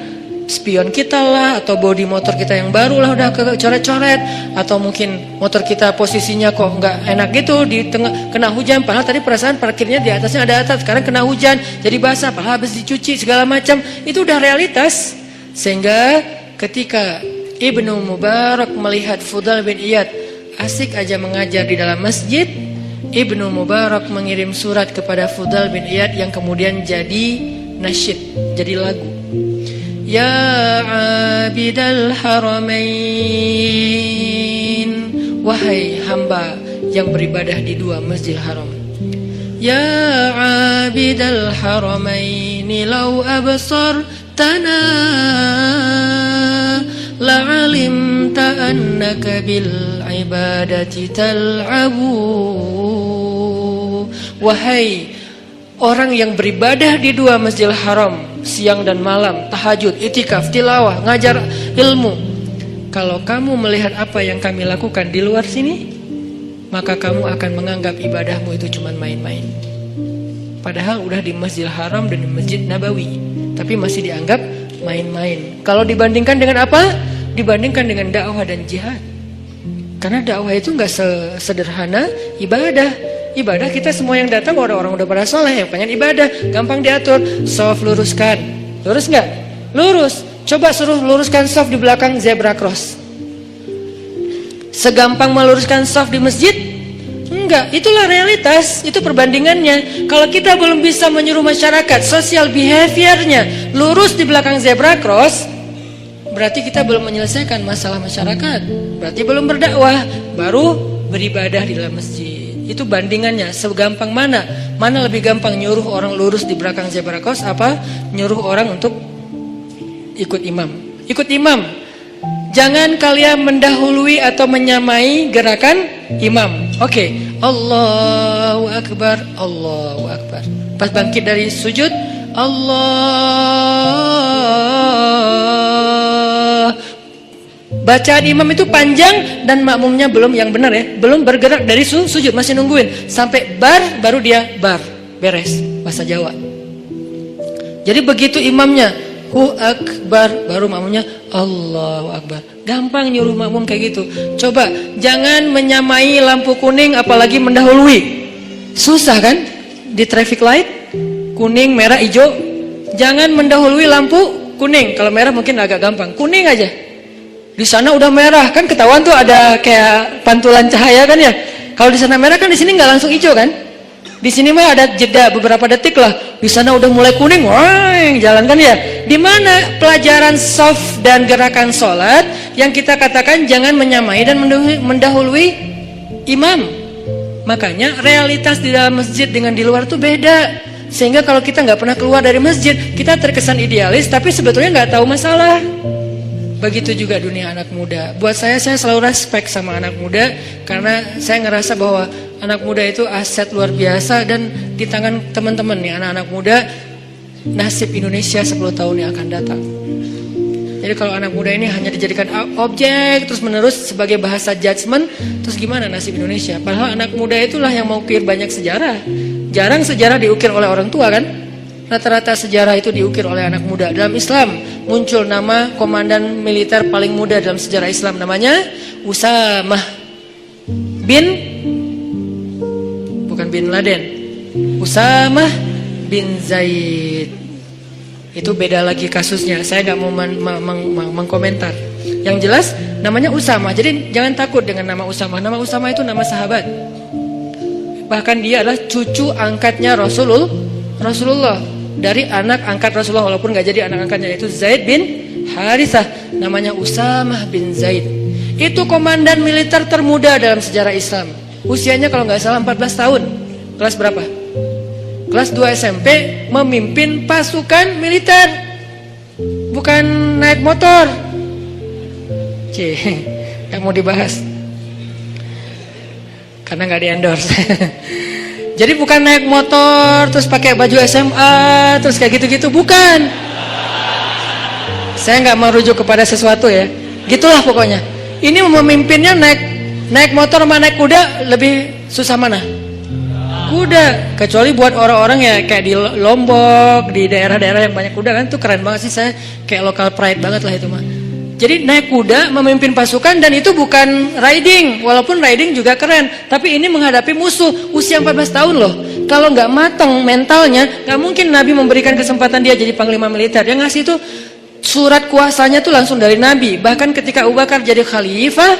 spion kita lah, atau bodi motor kita yang baru lah udah kecoret-coret, atau mungkin motor kita posisinya kok nggak enak gitu di tengah, kena hujan. Padahal tadi perasaan parkirnya di atasnya ada atap, sekarang kena hujan jadi basah, padahal habis dicuci segala macam. Itu udah realitas. Sehingga ketika Ibnu Mubarak melihat Fudail bin Iyad asik aja mengajar di dalam masjid, Ibnu Mubarak mengirim surat kepada Fudail bin Iyad yang kemudian jadi nasyid, jadi lagu. Ya abidal haramain, wahai hamba yang beribadah di dua Masjidil Haram. Ya abidal haramain, law absartana la'alimta annaka bil ibadati tal'abu. Wahai orang yang beribadah di dua Masjidil Haram siang dan malam, tahajud, itikaf, tilawah, ngajar ilmu, kalau kamu melihat apa yang kami lakukan di luar sini, maka kamu akan menganggap ibadahmu itu cuma main-main. Padahal udah di Masjidil Haram dan di Masjid Nabawi, tapi masih dianggap main-main. Kalau dibandingkan dengan apa? Dibandingkan dengan dakwah dan jihad. Karena dakwah itu nggak sederhana ibadah. Ibadah kita semua yang datang orang-orang udah pada soleh, yang pengen ibadah, gampang diatur. Shaf luruskan, lurus nggak? Lurus. Coba suruh luruskan shaf di belakang zebra cross. Segampang meluruskan shaf di masjid? Enggak, itulah realitas, itu perbandingannya. Kalau kita belum bisa menyuruh masyarakat social behaviornya lurus di belakang zebra cross, berarti kita belum menyelesaikan masalah masyarakat. Berarti belum berdakwah, baru beribadah di dalam masjid. Itu bandingannya, segampang mana? Mana lebih gampang, nyuruh orang lurus di belakang zebra cross apa nyuruh orang untuk ikut imam? Ikut imam. Jangan kalian mendahului atau menyamai gerakan imam. Oke. Allahu Akbar, Allahu Akbar. Pas bangkit dari sujud, Allah. Bacaan imam itu panjang dan makmumnya belum yang benar ya, belum bergerak dari sujud, masih nungguin sampai bar baru dia bar, beres bahasa Jawa. Jadi begitu imamnya Hu Akbar, baru makmumnya Allahu Akbar. Gampang nyuruh makmum kayak gitu. Coba jangan menyamai lampu kuning apalagi mendahului. Susah kan? Di traffic light kuning, merah, hijau. Jangan mendahului lampu kuning. Kalau merah mungkin agak gampang. Kuning aja. Di sana udah merah kan, ketahuan tuh ada kayak pantulan cahaya kan ya. Kalau di sana merah kan, di sini nggak langsung hijau kan? Di sini mah ada jeda beberapa detik lah. Di sana udah mulai kuning, wah, jalan kan ya. Di mana pelajaran soft dan gerakan sholat yang kita katakan jangan menyamai dan mendahului imam. Makanya realitas di dalam masjid dengan di luar tuh beda. Sehingga kalau kita nggak pernah keluar dari masjid, kita terkesan idealis, tapi sebetulnya nggak tahu masalah. Begitu juga dunia anak muda. Buat saya selalu respect sama anak muda, karena saya ngerasa bahwa anak muda itu aset luar biasa. Dan di tangan teman-teman nih, anak-anak muda, nasib Indonesia 10 tahun yang akan datang. Jadi kalau anak muda ini hanya dijadikan objek terus menerus sebagai bahasa judgement, terus gimana nasib Indonesia? Padahal anak muda itulah yang mengukir banyak sejarah. Jarang sejarah diukir oleh orang tua kan? Rata-rata sejarah itu diukir oleh anak muda. Dalam Islam muncul nama komandan militer paling muda dalam sejarah Islam, namanya Usamah bin, bukan bin Laden, Usamah bin Zaid. Itu beda lagi kasusnya, saya nggak mau mengkomentar. Yang jelas namanya Usamah. Jadi jangan takut dengan nama Usamah. Nama Usamah itu nama sahabat. Bahkan dia adalah cucu angkatnya Rasulullah. Dari anak angkat Rasulullah, walaupun gak jadi anak angkatnya, yaitu Zaid bin Harithah. Namanya Usamah bin Zaid. Itu komandan militer termuda dalam sejarah Islam. Usianya kalau gak salah 14 tahun. Kelas berapa? Kelas 2 SMP, memimpin pasukan militer. Bukan naik motor. Gak mau dibahas karena gak di endorse. Jadi bukan naik motor terus pakai baju SMA terus kayak gitu-gitu, bukan. Saya nggak merujuk kepada sesuatu ya. Gitulah pokoknya. Ini memimpinnya naik motor sama naik kuda, lebih susah mana? Kuda. Kecuali buat orang-orang ya kayak di Lombok, di daerah-daerah yang banyak kuda kan, tuh keren banget sih, saya kayak local pride banget lah itu mah. Jadi naik kuda memimpin pasukan, dan itu bukan riding, walaupun riding juga keren, tapi ini menghadapi musuh usia 14 tahun loh. Kalau nggak matang mentalnya, nggak mungkin Nabi memberikan kesempatan dia jadi panglima militer. Yang ngasih itu surat kuasanya tuh langsung dari Nabi. Bahkan ketika Abu Bakar jadi khalifah,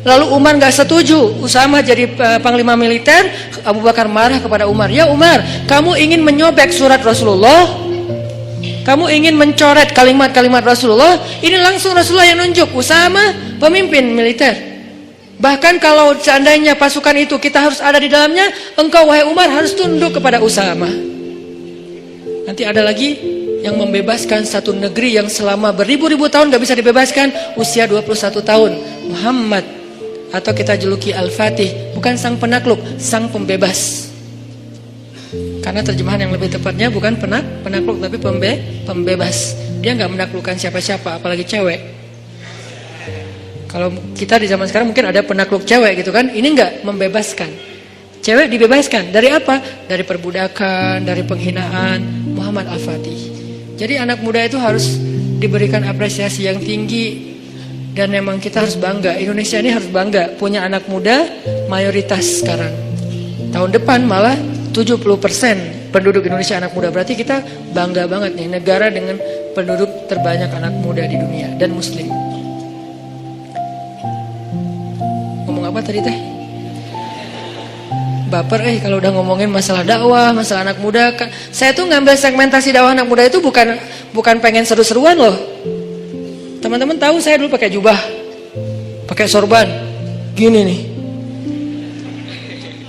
lalu Umar nggak setuju Usamah jadi panglima militer, Abu Bakar marah kepada Umar. Ya Umar, kamu ingin menyobek surat Rasulullah? Kamu ingin mencoret kalimat-kalimat Rasulullah? Ini langsung Rasulullah yang nunjuk Usamah pemimpin militer. Bahkan kalau seandainya pasukan itu kita harus ada di dalamnya, engkau wahai Umar harus tunduk kepada Usamah. Nanti ada lagi yang membebaskan satu negeri yang selama beribu-ribu tahun gak bisa dibebaskan, usia 21 tahun. Muhammad, atau kita juluki Al-Fatih, bukan sang penakluk, sang pembebas. Karena terjemahan yang lebih tepatnya bukan penakluk tapi pembebas. Dia nggak menaklukkan siapa-siapa, apalagi cewek. Kalau kita di zaman sekarang mungkin ada penakluk cewek gitu kan. Ini enggak, membebaskan. Cewek dibebaskan. Dari apa? Dari perbudakan, dari penghinaan. Muhammad Al-Fatih. Jadi anak muda itu harus diberikan apresiasi yang tinggi. Dan memang kita harus bangga. Indonesia ini harus bangga punya anak muda mayoritas sekarang. Tahun depan malah 70% penduduk Indonesia anak muda. Berarti kita bangga banget nih, negara dengan penduduk terbanyak anak muda di dunia dan muslim. Ngomong apa tadi teh? Baper kalau udah ngomongin masalah dakwah, masalah anak muda. Saya tuh ngambil segmentasi dakwah anak muda itu bukan pengen seru-seruan loh. Teman-teman tahu saya dulu pakai jubah, pakai sorban, gini nih.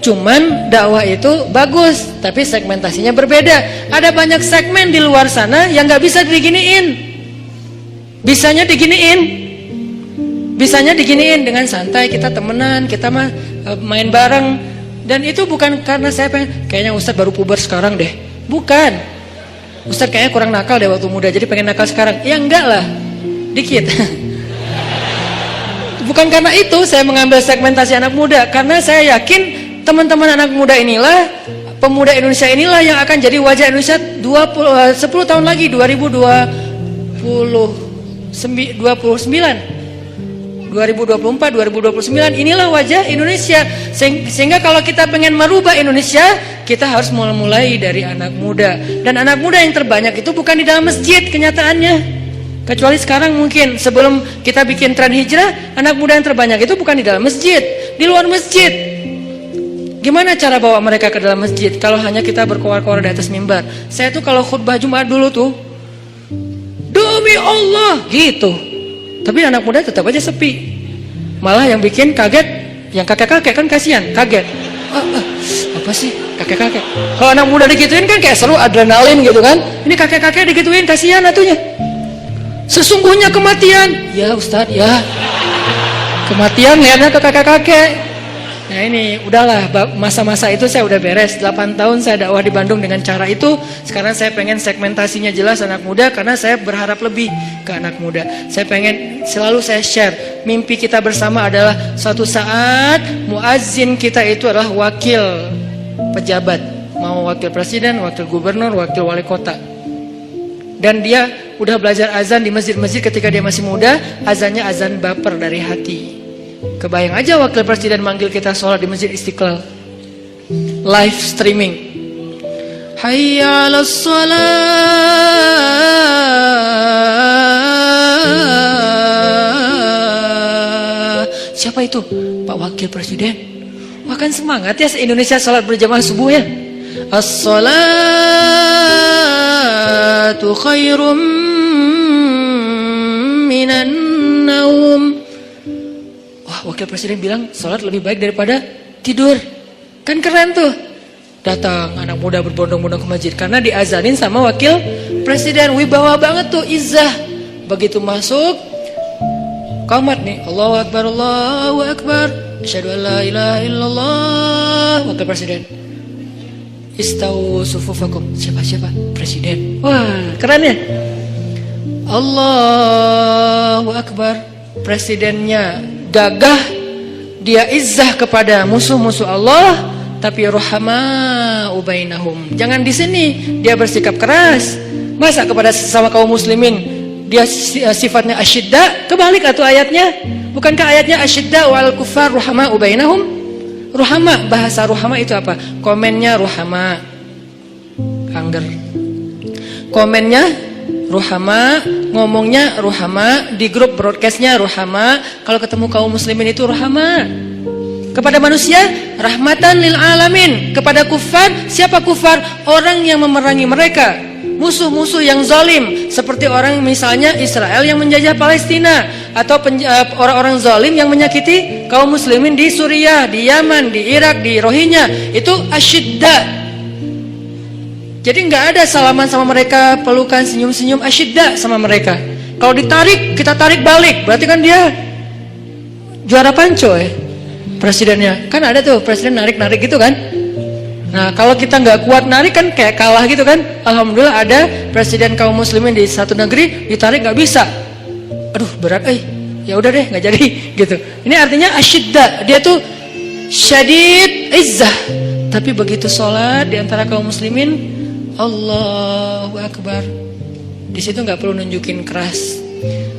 Cuman dakwah itu bagus, tapi segmentasinya berbeda. Ada banyak segmen di luar sana yang nggak bisa diginiin. Bisanya diginiin dengan santai, kita temenan, kita main bareng. Dan itu bukan karena saya pengen, kayaknya Ustadz baru puber sekarang deh. Bukan. Ustadz kayaknya kurang nakal deh waktu muda, jadi pengen nakal sekarang. Ya enggak lah, dikit. Bukan karena itu saya mengambil segmentasi anak muda, karena saya yakin teman-teman anak muda inilah, pemuda Indonesia inilah yang akan jadi wajah Indonesia 10 tahun lagi, 2024, 2029, inilah wajah Indonesia. Sehingga kalau kita pengen merubah Indonesia, kita harus mulai dari anak muda. Dan anak muda yang terbanyak itu bukan di dalam masjid kenyataannya. Kecuali sekarang mungkin, sebelum kita bikin tren hijrah, anak muda yang terbanyak itu bukan di dalam masjid, di luar masjid. Gimana cara bawa mereka ke dalam masjid kalau hanya kita berkoar-koar di atas mimbar? Saya tuh kalau khutbah Jumat dulu tuh, demi Allah gitu. Tapi anak muda tetap aja sepi. Malah yang bikin kaget, yang kakek-kakek kan kasihan, kaget. Apa sih kakek-kakek? Kalau anak muda digituin kan kayak seru, adrenalin gitu kan. Ini kakek-kakek digituin, kasihan atunya. Sesungguhnya kematian, ya Ustadz ya. Kematian lihatnya ke kakek-kakek. Nah ini udahlah, masa-masa itu saya udah beres. 8 tahun saya dakwah di Bandung dengan cara itu. Sekarang saya pengen segmentasinya jelas anak muda, karena saya berharap lebih ke anak muda. Saya pengen selalu saya share, mimpi kita bersama adalah suatu saat muazzin kita itu adalah wakil pejabat, mau wakil presiden, wakil gubernur, wakil wali kota. Dan dia udah belajar azan di masjid-masjid ketika dia masih muda. Azannya azan baper dari hati. Kebayang aja wakil presiden manggil kita sholat di Masjid Istiqlal, live streaming. Hayya 'alas shalah. Siapa itu? Pak Wakil Presiden. Wah kan semangat ya se-Indonesia sholat berjamaah subuh ya. As-salatu khairum minan naum. Wakil Presiden bilang sholat lebih baik daripada tidur. Kan keren tuh. Datang anak muda berbondong-bondong ke masjid karena diazanin sama Wakil Presiden. Wibawa banget tuh, izzah. Begitu masuk qamat nih, Allahu Akbar, Allahu Akbar, asyhadu an la ilaha illallah. Wakil Presiden, istawu sufufakum. Siapa? Presiden. Wah keren ya. Allahu Akbar. Presidennya gagah, dia izzah kepada musuh-musuh Allah, tapi ruhama ubainahum. Jangan di sini dia bersikap keras. Masa kepada sesama kaum muslimin dia sifatnya asyidda? Kebalik atau ayatnya? Bukankah ayatnya asyidda wal kufar ruhama ubainahum? Ruhama, bahasa ruhama itu apa? Komennya ruhama, angger. Komennya ruhama, ngomongnya ruhama, di grup broadcastnya ruhama, kalau ketemu kaum muslimin itu ruhama. Kepada manusia rahmatan lil alamin. Kepada kufar, siapa kufar? Orang yang memerangi mereka, musuh-musuh yang zalim, seperti orang misalnya Israel yang menjajah Palestina, atau orang-orang zalim yang menyakiti kaum muslimin di Suriah, di Yaman, di Irak, di Rohingya. Itu asyidda. Jadi nggak ada salaman sama mereka, pelukan, senyum-senyum, asyidda sama mereka. Kalau ditarik, kita tarik balik. Berarti kan dia juara panco ya, presidennya. Kan ada tuh presiden narik-narik gitu kan. Nah kalau kita nggak kuat narik kan kayak kalah gitu kan. Alhamdulillah ada presiden kaum muslimin di satu negeri, ditarik nggak bisa. Aduh berat ya udah deh nggak jadi gitu. Ini artinya asyidda, dia tuh syadid izzah, tapi begitu sholat di antara kaum muslimin, Allahu Akbar, di situ nggak perlu nunjukin keras.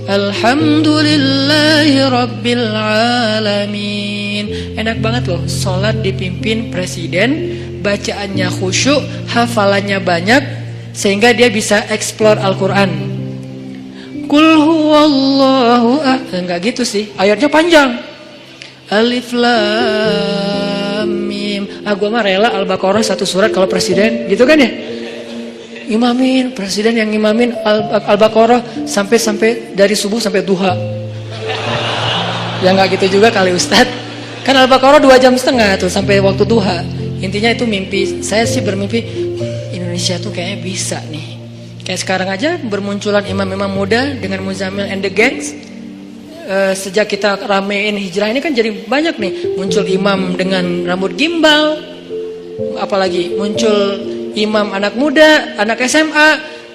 Alhamdulillahi Rabbil Alamin. Enak banget loh sholat dipimpin presiden, bacaannya khusyuk, hafalannya banyak, sehingga dia bisa explore Al-Quran. Qul huwallahu ahad. Enggak gitu sih, ayatnya panjang. Alif lam mim. Gua mah rela Al-Baqarah satu surat kalau presiden, gitu kan ya? Imamin, presiden yang imamin Al-Baqarah sampai dari subuh sampai duha. Ya nggak gitu juga kali Ustadz. Kan Al-Baqarah 2,5 jam tuh sampai waktu duha. Intinya itu mimpi. Saya sih bermimpi Indonesia tuh kayaknya bisa nih. Kayak sekarang aja bermunculan imam-imam muda dengan Muzammil and the Gangs. Sejak kita ramein hijrah ini kan jadi banyak nih. Muncul imam dengan rambut gimbal. Apalagi muncul imam anak muda, anak SMA,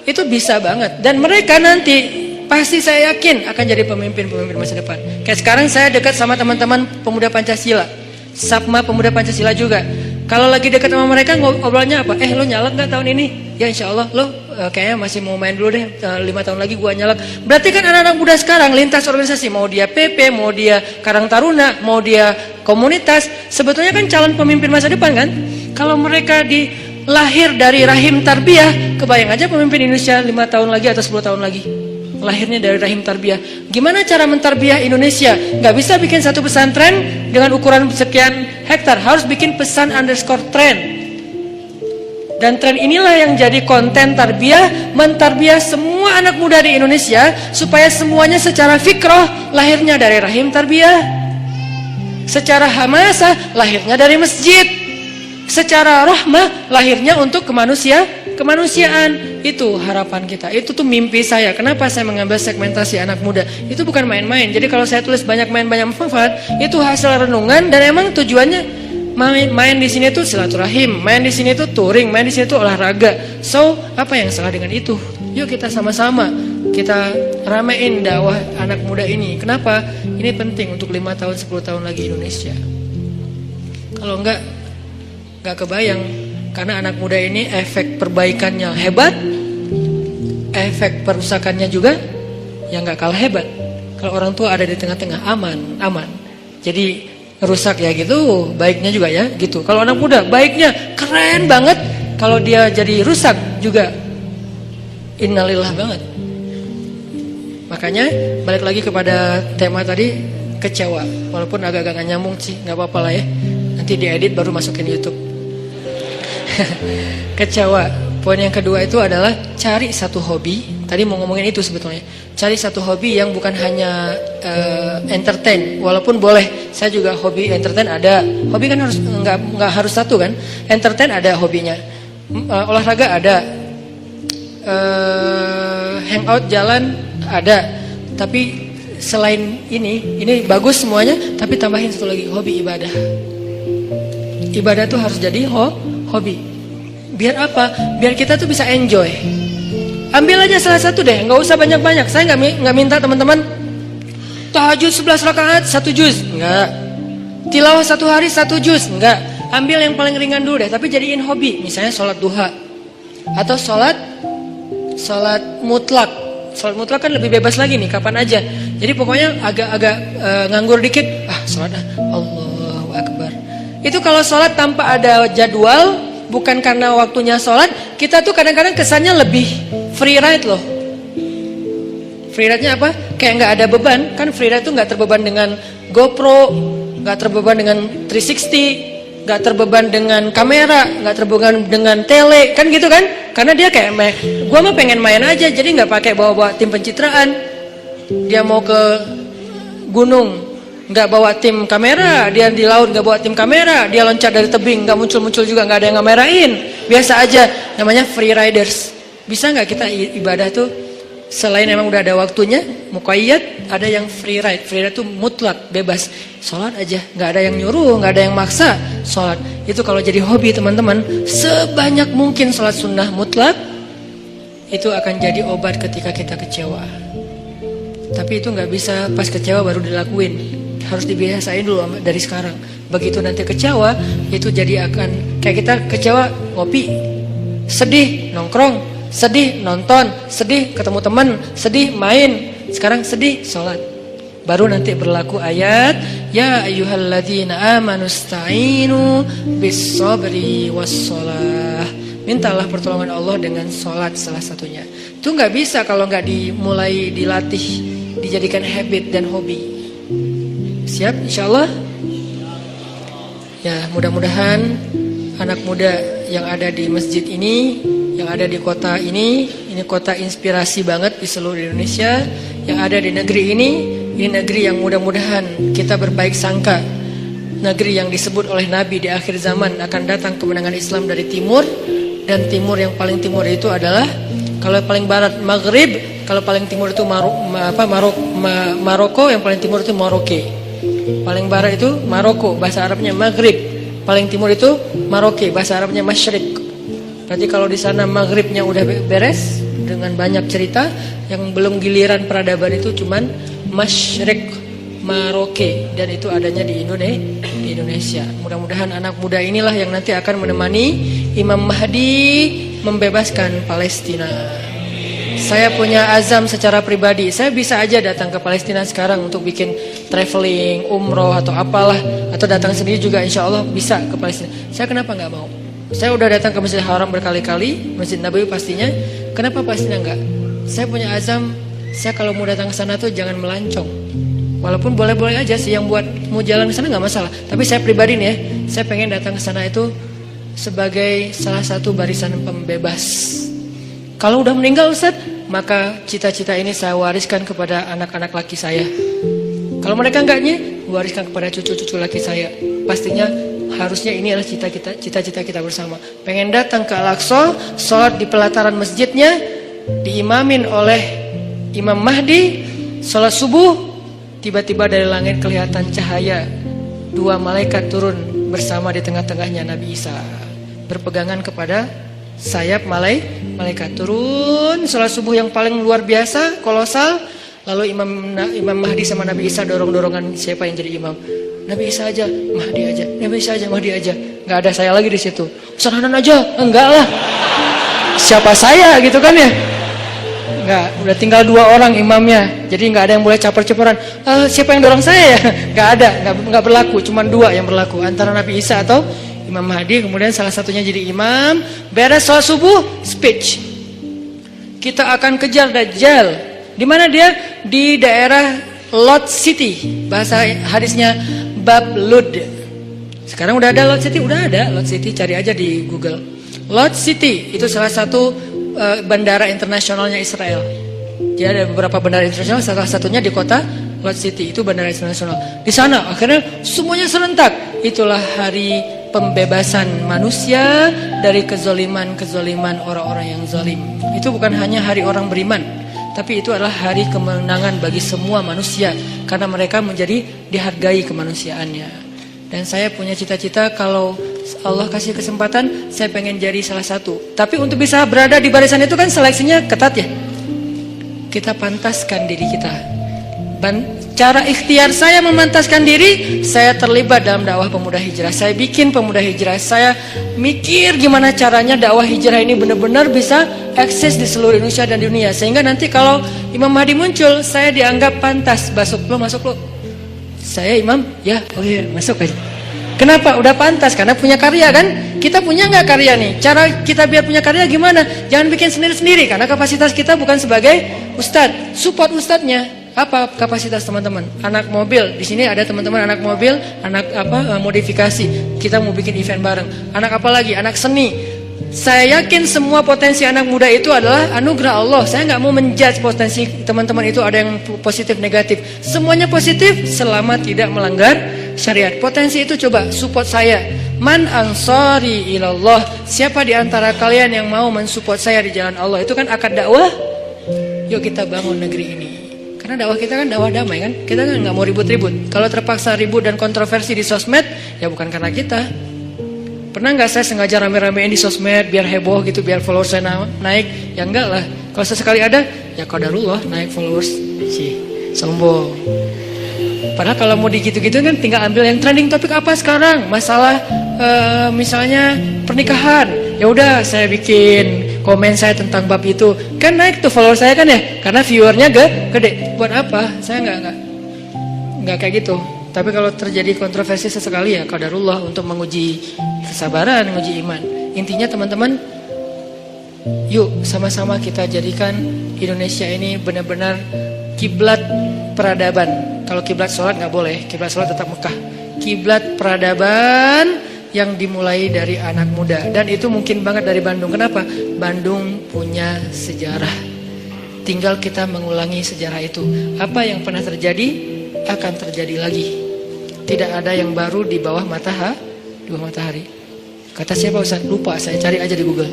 itu bisa banget. Dan mereka nanti pasti saya yakin akan jadi pemimpin-pemimpin masa depan. Kayak sekarang saya dekat sama teman-teman pemuda Pancasila, Sapma Pemuda Pancasila juga. Kalau lagi dekat sama mereka ngobrolnya apa? Lo nyalak nggak tahun ini? Ya insya Allah lo kayaknya masih mau main dulu deh, 5 tahun lagi gua nyalak. Berarti kan anak-anak muda sekarang lintas organisasi, mau dia PP, mau dia Karang Taruna, mau dia komunitas, sebetulnya kan calon pemimpin masa depan kan? Kalau mereka lahir dari rahim tarbiyah, kebayang aja pemimpin Indonesia 5 tahun lagi atau 10 tahun lagi. Lahirnya dari rahim tarbiyah. Gimana cara mentarbiyah Indonesia? Gak bisa bikin satu pesantren dengan ukuran sekian hektar, harus bikin pesan _ tren. Dan tren inilah yang jadi konten tarbiyah, mentarbiyah semua anak muda di Indonesia supaya semuanya secara fikroh lahirnya dari rahim tarbiyah. Secara hamasah lahirnya dari masjid. Secara rahmah lahirnya untuk kemanusiaan. Itu harapan kita. Itu tuh mimpi saya. Kenapa saya mengambil segmentasi anak muda? Itu bukan main-main. Jadi kalau saya tulis banyak main banyak manfaat, itu hasil renungan dan emang tujuannya main di sini tuh silaturahim, main di sini tuh touring, main di sini tuh olahraga. So, apa yang salah dengan itu? Yuk kita sama-sama kita ramein dakwah anak muda ini. Kenapa? Ini penting untuk 5 tahun 10 tahun lagi Indonesia. Kalau enggak kebayang, karena anak muda ini efek perbaikannya hebat, efek perusakannya juga yang nggak kalah hebat. Kalau orang tua ada di tengah-tengah aman. Jadi rusak ya gitu, baiknya juga ya gitu. Kalau anak muda baiknya keren banget, kalau dia jadi rusak juga innalillah banget. Makanya balik lagi kepada tema tadi, kecewa. Walaupun agak-agak gak nyambung sih, nggak apa-apa lah ya. Nanti diedit baru masukin YouTube. Kecewa. Poin yang kedua itu adalah cari satu hobi. Tadi mau ngomongin itu sebetulnya. Cari satu hobi yang bukan hanya entertain. Walaupun boleh. Saya juga hobi entertain ada. Hobi kan harus nggak harus satu kan. Entertain ada hobinya. Olahraga ada. Hangout jalan ada. Tapi selain ini bagus semuanya. Tapi tambahin satu lagi, hobi ibadah. Ibadah tuh harus jadi hobi. Biar apa? Biar kita tuh bisa enjoy. Ambil aja salah satu deh, nggak usah banyak-banyak. Saya nggak minta teman-teman tahajud 11 rakaat 1 juz, nggak. Tilawah 1 hari 1 juz, nggak. Ambil yang paling ringan dulu deh, tapi jadiin hobi. Misalnya sholat duha atau sholat mutlak. Sholat mutlak kan lebih bebas lagi nih, kapan aja. Jadi pokoknya agak-agak nganggur dikit, sholat Allahu Akbar. Itu kalau sholat tanpa ada jadwal, bukan karena waktunya sholat, kita tuh kadang-kadang kesannya lebih free ride loh. Free ride-nya apa? Kayak nggak ada beban. Kan free ride tuh nggak terbeban dengan GoPro, nggak terbeban dengan 360, nggak terbeban dengan kamera, nggak terbeban dengan tele, kan gitu kan? Karena dia kayak gua mah pengen main aja, jadi nggak pakai bawa tim pencitraan. Dia mau ke gunung, nggak bawa tim kamera, dia di laut nggak bawa tim kamera, dia loncat dari tebing nggak muncul juga, nggak ada yang ngamerain, biasa aja. Namanya free riders. Bisa nggak kita ibadah tuh selain emang udah ada waktunya muqayyad, ada yang free ride. Free ride tuh mutlak, bebas, sholat aja, nggak ada yang nyuruh, nggak ada yang maksa sholat. Itu kalau jadi hobi teman-teman, sebanyak mungkin sholat sunnah mutlak. Itu akan jadi obat ketika kita kecewa. Tapi itu nggak bisa pas kecewa baru dilakuin. Harus dibiasain dulu dari sekarang. Begitu nanti kecewa, itu jadi akan kayak kita kecewa ngopi, sedih nongkrong, sedih nonton, sedih ketemu teman, sedih main. Sekarang sedih sholat. Baru nanti berlaku ayat ya ayyuhalladzina amanu sta'inu bis-sabri was-shalah. Mintalah pertolongan Allah dengan sholat salah satunya. Itu nggak bisa kalau nggak dimulai dilatih, dijadikan habit dan hobi. Siap insyaallah? Ya, mudah-mudahan anak muda yang ada di masjid ini, yang ada di kota ini kota inspirasi banget di seluruh Indonesia, yang ada di negeri ini negeri yang mudah-mudahan kita berbaik sangka. Negeri yang disebut oleh Nabi di akhir zaman akan datang kemenangan Islam dari timur, dan timur yang paling timur itu adalah, kalau paling barat Maghrib, kalau paling timur itu Maroko, yang paling timur itu Maroke. Paling barat itu Maroko, bahasa Arabnya Maghrib. Paling timur itu Maroke, bahasa Arabnya Masyrik. Berarti kalau di sana Maghribnya udah beres dengan banyak cerita, yang belum giliran peradaban itu cuman Masyrik, Maroke, dan itu adanya di Indonesia. Mudah-mudahan anak muda inilah yang nanti akan menemani Imam Mahdi membebaskan Palestina. Saya punya azam secara pribadi, saya bisa aja datang ke Palestina sekarang untuk bikin traveling, umroh atau apalah, atau datang sendiri juga insya Allah bisa ke Palestina. Saya kenapa nggak mau? Saya udah datang ke Masjidil Haram berkali-kali, Masjid Nabawi pastinya. Kenapa Palestina nggak? Saya punya azam, saya kalau mau datang ke sana tuh jangan melancong. Walaupun boleh-boleh aja sih yang buat mau jalan ke sana nggak masalah. Tapi saya pribadi nih ya, saya pengen datang ke sana itu sebagai salah satu barisan pembebas. Kalau udah meninggal Ustaz, maka cita-cita ini saya wariskan kepada anak-anak laki saya. Kalau mereka enggaknya, wariskan kepada cucu-cucu laki saya. Pastinya harusnya ini adalah cita-cita kita bersama. Pengen datang ke Al-Aqsa, sholat di pelataran masjidnya, diimamin oleh Imam Mahdi, sholat subuh, tiba-tiba dari langit kelihatan cahaya. 2 malaikat turun bersama di tengah-tengahnya Nabi Isa, berpegangan kepada sayap malaikat. Turun sholat subuh yang paling luar biasa, kolosal. Lalu Imam Mahdi sama Nabi Isa dorong-dorongan siapa yang jadi imam. Nabi Isa aja, Mahdi aja, Nabi Isa aja, Mahdi aja. Nggak ada saya lagi di situ. Ustaz Hanan aja, enggak lah. Siapa saya gitu kan ya? Enggak, udah tinggal 2 orang imamnya. Jadi nggak ada yang boleh caper-caperan. Siapa yang dorong saya ya? Nggak ada, nggak berlaku. Cuman 2 yang berlaku, antara Nabi Isa atau Imam Mahdi. Kemudian salah satunya jadi imam. Beres sholat subuh, speech. Kita akan kejar Dajjal. Di mana dia? Di daerah Lot City. Bahasa hadisnya Bab Lud. Sekarang udah ada Lot City, udah ada Lot City, cari aja di Google. Lot City itu salah satu bandara internasionalnya Israel. Jadi ada beberapa bandara internasional, salah satunya di kota Lot City, itu bandara internasional. Di sana akhirnya semuanya serentak. Itulah hari pembebasan manusia dari kezoliman orang-orang yang zalim. Itu bukan hanya hari orang beriman, tapi itu adalah hari kemenangan bagi semua manusia, karena mereka menjadi dihargai kemanusiaannya. Dan saya punya cita-cita kalau Allah kasih kesempatan, saya pengen jadi salah satu. Tapi untuk bisa berada di barisan itu kan seleksinya ketat ya. Kita pantaskan diri kita. Cara ikhtiar saya memantaskan diri, saya terlibat dalam dakwah pemuda hijrah. Saya bikin pemuda hijrah. Saya mikir gimana caranya dakwah hijrah ini benar-benar bisa eksis di seluruh Indonesia dan dunia. Sehingga nanti kalau Imam Mahdi muncul, saya dianggap pantas. Masuk lo. Saya imam, ya, oh iya, masuk aja. Kenapa? Udah pantas, karena punya karya kan? Kita punya nggak karya nih? Cara kita biar punya karya gimana? Jangan bikin sendiri-sendiri, karena kapasitas kita bukan sebagai ustadz. Support ustadznya. Apa kapasitas teman-teman? Anak mobil, di sini ada teman-teman anak mobil, anak modifikasi. Kita mau bikin event bareng. Anak apa lagi? Anak seni. Saya yakin semua potensi anak muda itu adalah anugerah Allah. Saya nggak mau menjudge potensi teman-teman itu ada yang positif negatif. Semuanya positif selama tidak melanggar syariat. Potensi itu coba support saya. Man ansari ilallah. Siapa di antara kalian yang mau mensupport saya di jalan Allah? Itu kan akad dakwah. Yuk kita bangun negeri ini. Karena dakwah kita kan dakwah damai kan. Kita kan nggak mau ribut-ribut. Kalau terpaksa ribut dan kontroversi di sosmed, ya bukan karena kita. Pernah nggak saya sengaja rame-ramein di sosmed biar heboh gitu, biar followers saya naik? Ya enggak lah. Kalau sesekali ada, ya qadarullah naik followers sih. sombong. Padahal kalau mau digitu-gitu kan tinggal ambil yang trending topik apa sekarang, masalah misalnya pernikahan. Ya udah saya bikin komen saya tentang bab itu, kan naik tuh follower saya kan ya, karena viewernya gede. Buat apa? Saya nggak kayak gitu. Tapi kalau terjadi kontroversi sesekali ya qadarullah untuk menguji kesabaran, menguji iman. Intinya teman-teman, yuk sama-sama kita jadikan Indonesia ini benar-benar kiblat peradaban. Kalau kiblat sholat nggak boleh, kiblat sholat tetap Mekah. Kiblat peradaban yang dimulai dari anak muda, dan itu mungkin banget dari Bandung. Kenapa? Bandung punya sejarah. Tinggal kita mengulangi sejarah itu. Apa yang pernah terjadi akan terjadi lagi. Tidak ada yang baru di bawah matahari. Kata siapa Ustaz? Lupa, saya cari aja di Google.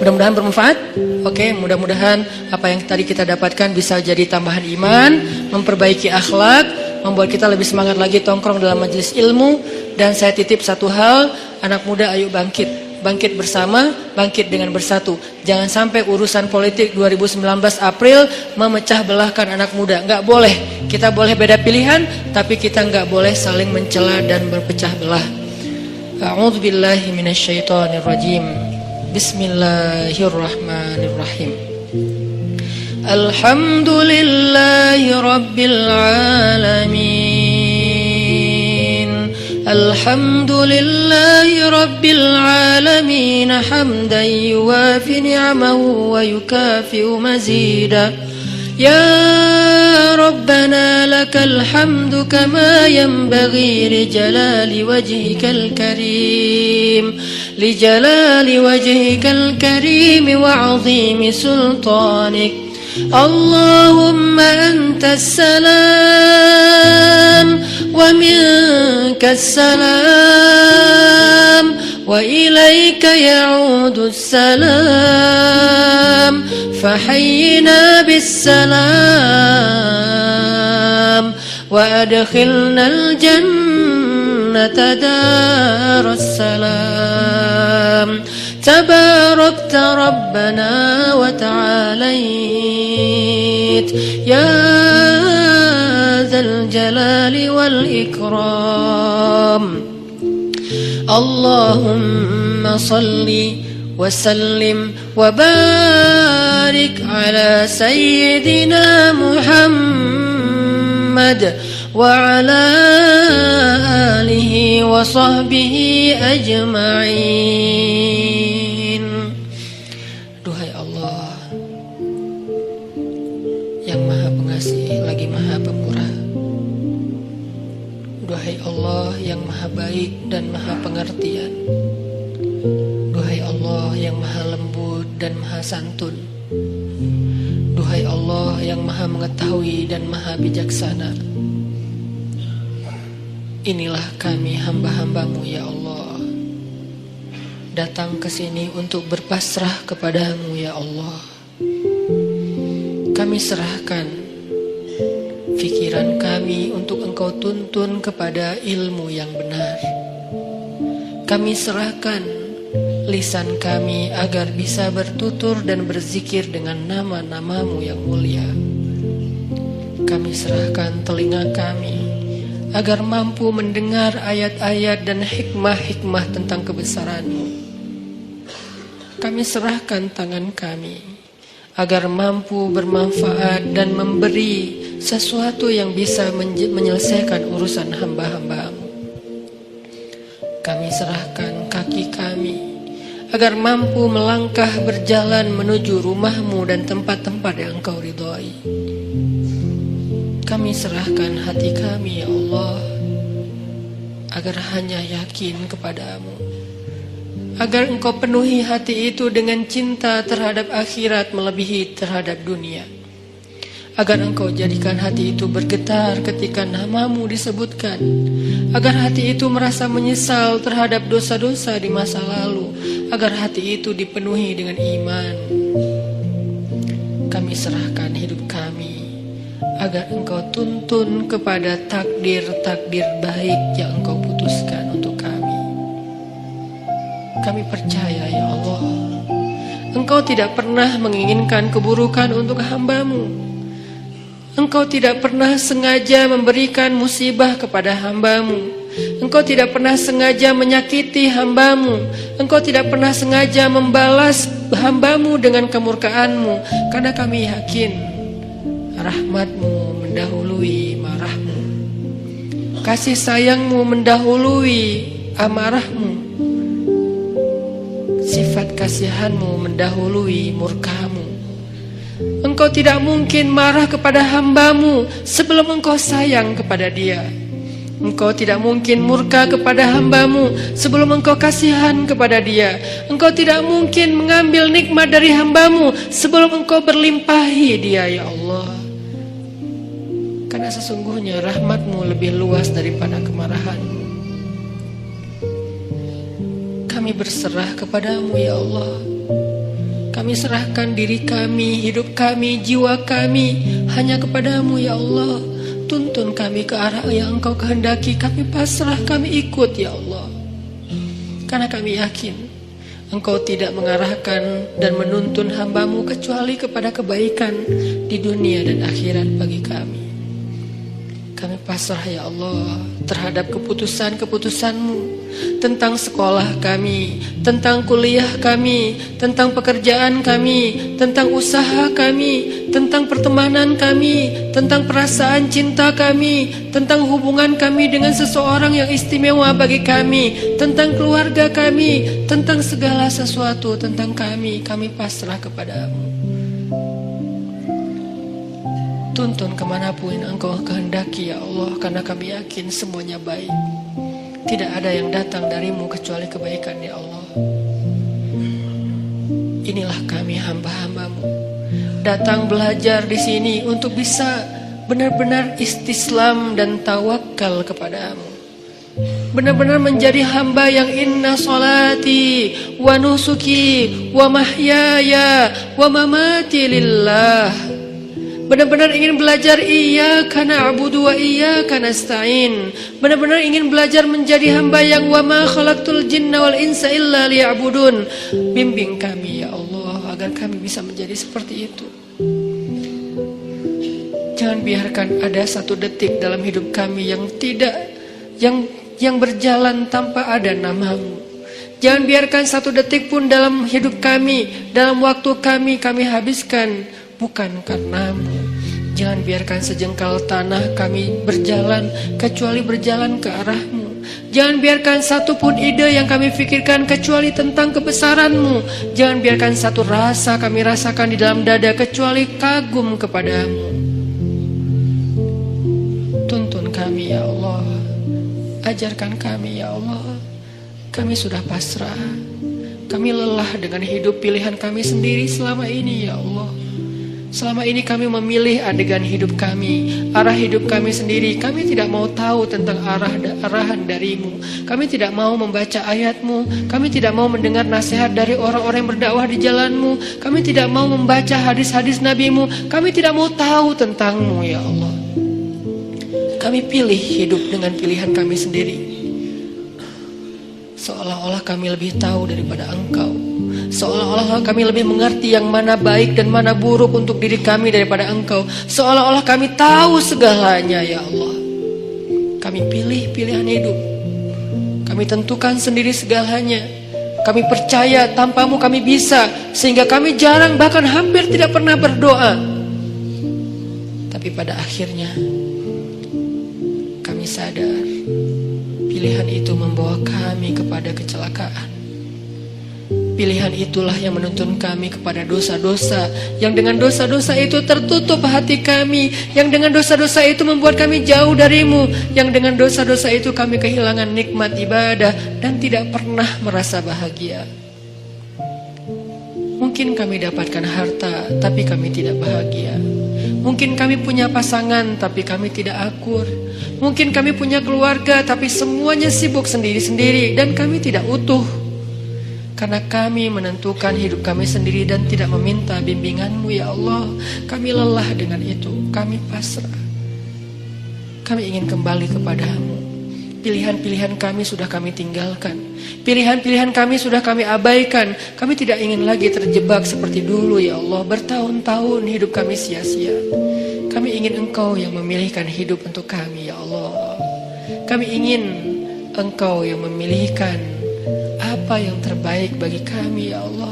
Mudah-mudahan bermanfaat. Oke, mudah-mudahan apa yang tadi kita dapatkan bisa jadi tambahan iman, memperbaiki akhlak, membuat kita lebih semangat lagi tongkrong dalam majelis ilmu. Dan saya titip satu hal, anak muda ayo bangkit bersama, bangkit dengan bersatu. Jangan sampai urusan politik 2019 April memecah belahkan anak muda. Enggak boleh. Kita boleh beda pilihan, tapi kita enggak boleh saling mencela dan berpecah belah. A'udzubillahi minasyaitonirrajim. Bismillahirrahmanirrahim. Alhamdulillahi rabbil alamin. Alhamdulillahi rabbil alamin. Hamdan yuwafi ni'amahu wa yukafi'u mazida. Ya Rabbana lakal hamdu kama yanbaghi li jalali wajhikal karim, li jalali wajhikal karim wa 'azimi sultanik. Allahumma antas salam wa minkas salam wa ilaika ya'udus salam. فحينا بالسلام وأدخلنا الجنة دار السلام. تباركت ربنا وتعاليت يا ذا الجلال والإكرام. اللهم صل وسلم وبارك على سيدنا محمد وعلى آله وصحبه أجمعين. Duhai Allah yang maha pengasih lagi maha pemurah. Duhai Allah yang maha baik dan maha pengertian. Duhai Allah yang maha lembut dan maha santun. Duhai Allah yang maha mengetahui dan maha bijaksana. Inilah kami hamba-hambamu ya Allah, datang ke sini untuk berpasrah kepadamu ya Allah. Kami serahkan pikiran kami untuk Engkau tuntun kepada ilmu yang benar. Kami serahkan lisan kami agar bisa bertutur dan berzikir dengan nama-Namamu yang mulia. Kami serahkan telinga kami agar mampu mendengar ayat-ayat dan hikmah-hikmah tentang kebesaran-Mu. Kami serahkan tangan kami agar mampu bermanfaat dan memberi sesuatu yang bisa menyelesaikan urusan hamba-hamba-Mu. Kami serahkan kaki kami agar mampu melangkah berjalan menuju rumah-Mu dan tempat-tempat yang Engkau ridhai. Kami serahkan hati kami ya Allah, agar hanya yakin kepadamu, agar Engkau penuhi hati itu dengan cinta terhadap akhirat melebihi terhadap dunia, agar Engkau jadikan hati itu bergetar ketika namamu disebutkan, agar hati itu merasa menyesal terhadap dosa-dosa di masa lalu, agar hati itu dipenuhi dengan iman. Kami serahkan hidup kami agar Engkau tuntun kepada takdir-takdir baik yang Engkau putuskan untuk kami. Kami percaya ya Allah, Engkau tidak pernah menginginkan keburukan untuk hamba-Mu. Engkau tidak pernah sengaja memberikan musibah kepada hamba-Mu. Engkau tidak pernah sengaja menyakiti hamba-Mu. Engkau tidak pernah sengaja membalas hamba-Mu dengan kemurkaan-Mu. Karena kami yakin rahmat-Mu mendahului marah-Mu, kasih sayang-Mu mendahului amarah-Mu, sifat kasihan-Mu mendahului murka-Mu. Engkau tidak mungkin marah kepada hamba-Mu sebelum Engkau sayang kepada dia. Engkau tidak mungkin murka kepada hamba-Mu sebelum Engkau kasihan kepada dia. Engkau tidak mungkin mengambil nikmat dari hamba-Mu sebelum Engkau berlimpahi dia, ya Allah. Karena sesungguhnya rahmat-Mu lebih luas daripada kemarahan-Mu. Kami berserah kepadamu, ya Allah. Kami serahkan diri kami, hidup kami, jiwa kami hanya kepadamu, ya Allah. Tuntun kami ke arah yang Engkau kehendaki. Kami pasrah, kami ikut, ya Allah. Karena kami yakin Engkau tidak mengarahkan dan menuntun hamba-Mu kecuali kepada kebaikan di dunia dan akhirat bagi kami. Kami pasrah, ya Allah, terhadap keputusan-keputusan-Mu tentang sekolah kami, tentang kuliah kami, tentang pekerjaan kami, tentang usaha kami, tentang pertemanan kami, tentang perasaan cinta kami, tentang hubungan kami dengan seseorang yang istimewa bagi kami, tentang keluarga kami, tentang segala sesuatu tentang kami pasrah kepada-Mu. Tuntun kemanapun Engkau kehendaki, ya Allah, karena kami yakin semuanya baik. Tidak ada yang datang dari-Mu kecuali kebaikan, ya Allah. Inilah kami hamba-hamba-Mu, datang belajar di sini untuk bisa benar-benar istislam dan tawakal kepada-Mu. Benar-benar menjadi hamba yang inna salati wa nusuki wa mahyaya wa mamati lillah. Benar-benar ingin belajar iyyaka na'budu wa iyyaka nasta'in. Benar-benar ingin belajar menjadi hamba yang wa ma khalaqtul jinna wal insa illa liya'budun. Bimbing kami, ya Allah, agar kami bisa menjadi seperti itu. Jangan biarkan ada satu detik dalam hidup kami yang berjalan tanpa ada nama-Mu. Jangan biarkan satu detik pun dalam hidup kami, dalam waktu kami habiskan bukan karena-Mu. Jangan biarkan sejengkal tanah kami berjalan kecuali berjalan ke arah-Mu. Jangan biarkan satu pun ide yang kami pikirkan kecuali tentang kebesaran-Mu. Jangan biarkan satu rasa kami rasakan di dalam dada kecuali kagum kepada-Mu. Tuntun kami, ya Allah. Ajarkan kami, ya Allah. Kami sudah pasrah. Kami lelah dengan hidup pilihan kami sendiri selama ini, ya Allah. Selama ini kami memilih adegan hidup kami, arah hidup kami sendiri. Kami tidak mau tahu tentang arahan dari-Mu. Kami tidak mau membaca ayat-Mu. Kami tidak mau mendengar nasihat dari orang-orang yang berdakwah di jalan-Mu. Kami tidak mau membaca hadis-hadis Nabi-Mu. Kami tidak mau tahu tentang-Mu, ya Allah. Kami pilih hidup dengan pilihan kami sendiri, seolah-olah kami lebih tahu daripada Engkau. Seolah-olah kami lebih mengerti yang mana baik dan mana buruk untuk diri kami daripada Engkau. Seolah-olah kami tahu segalanya, ya Allah. Kami pilih pilihan hidup. Kami tentukan sendiri segalanya. Kami percaya tanpa-Mu kami bisa, sehingga kami jarang bahkan hampir tidak pernah berdoa. Tapi pada akhirnya kami sadar pilihan itu membawa kami kepada kecelakaan. Pilihan itulah yang menuntun kami kepada dosa-dosa, yang dengan dosa-dosa itu tertutup hati kami, yang dengan dosa-dosa itu membuat kami jauh dari-Mu, yang dengan dosa-dosa itu kami kehilangan nikmat ibadah dan tidak pernah merasa bahagia. Mungkin kami dapatkan harta, tapi kami tidak bahagia. Mungkin kami punya pasangan, tapi kami tidak akur. Mungkin kami punya keluarga, tapi semuanya sibuk sendiri-sendiri dan kami tidak utuh. Karena kami menentukan hidup kami sendiri dan tidak meminta bimbingan-Mu, ya Allah. Kami lelah dengan itu. Kami pasrah. Kami ingin kembali kepada-Mu. Pilihan-pilihan kami sudah kami tinggalkan. Pilihan-pilihan kami sudah kami abaikan. Kami tidak ingin lagi terjebak seperti dulu, ya Allah. Bertahun-tahun hidup kami sia-sia. Kami ingin Engkau yang memilihkan hidup untuk kami, ya Allah. Kami ingin Engkau yang memilihkan apa yang terbaik bagi kami, ya Allah.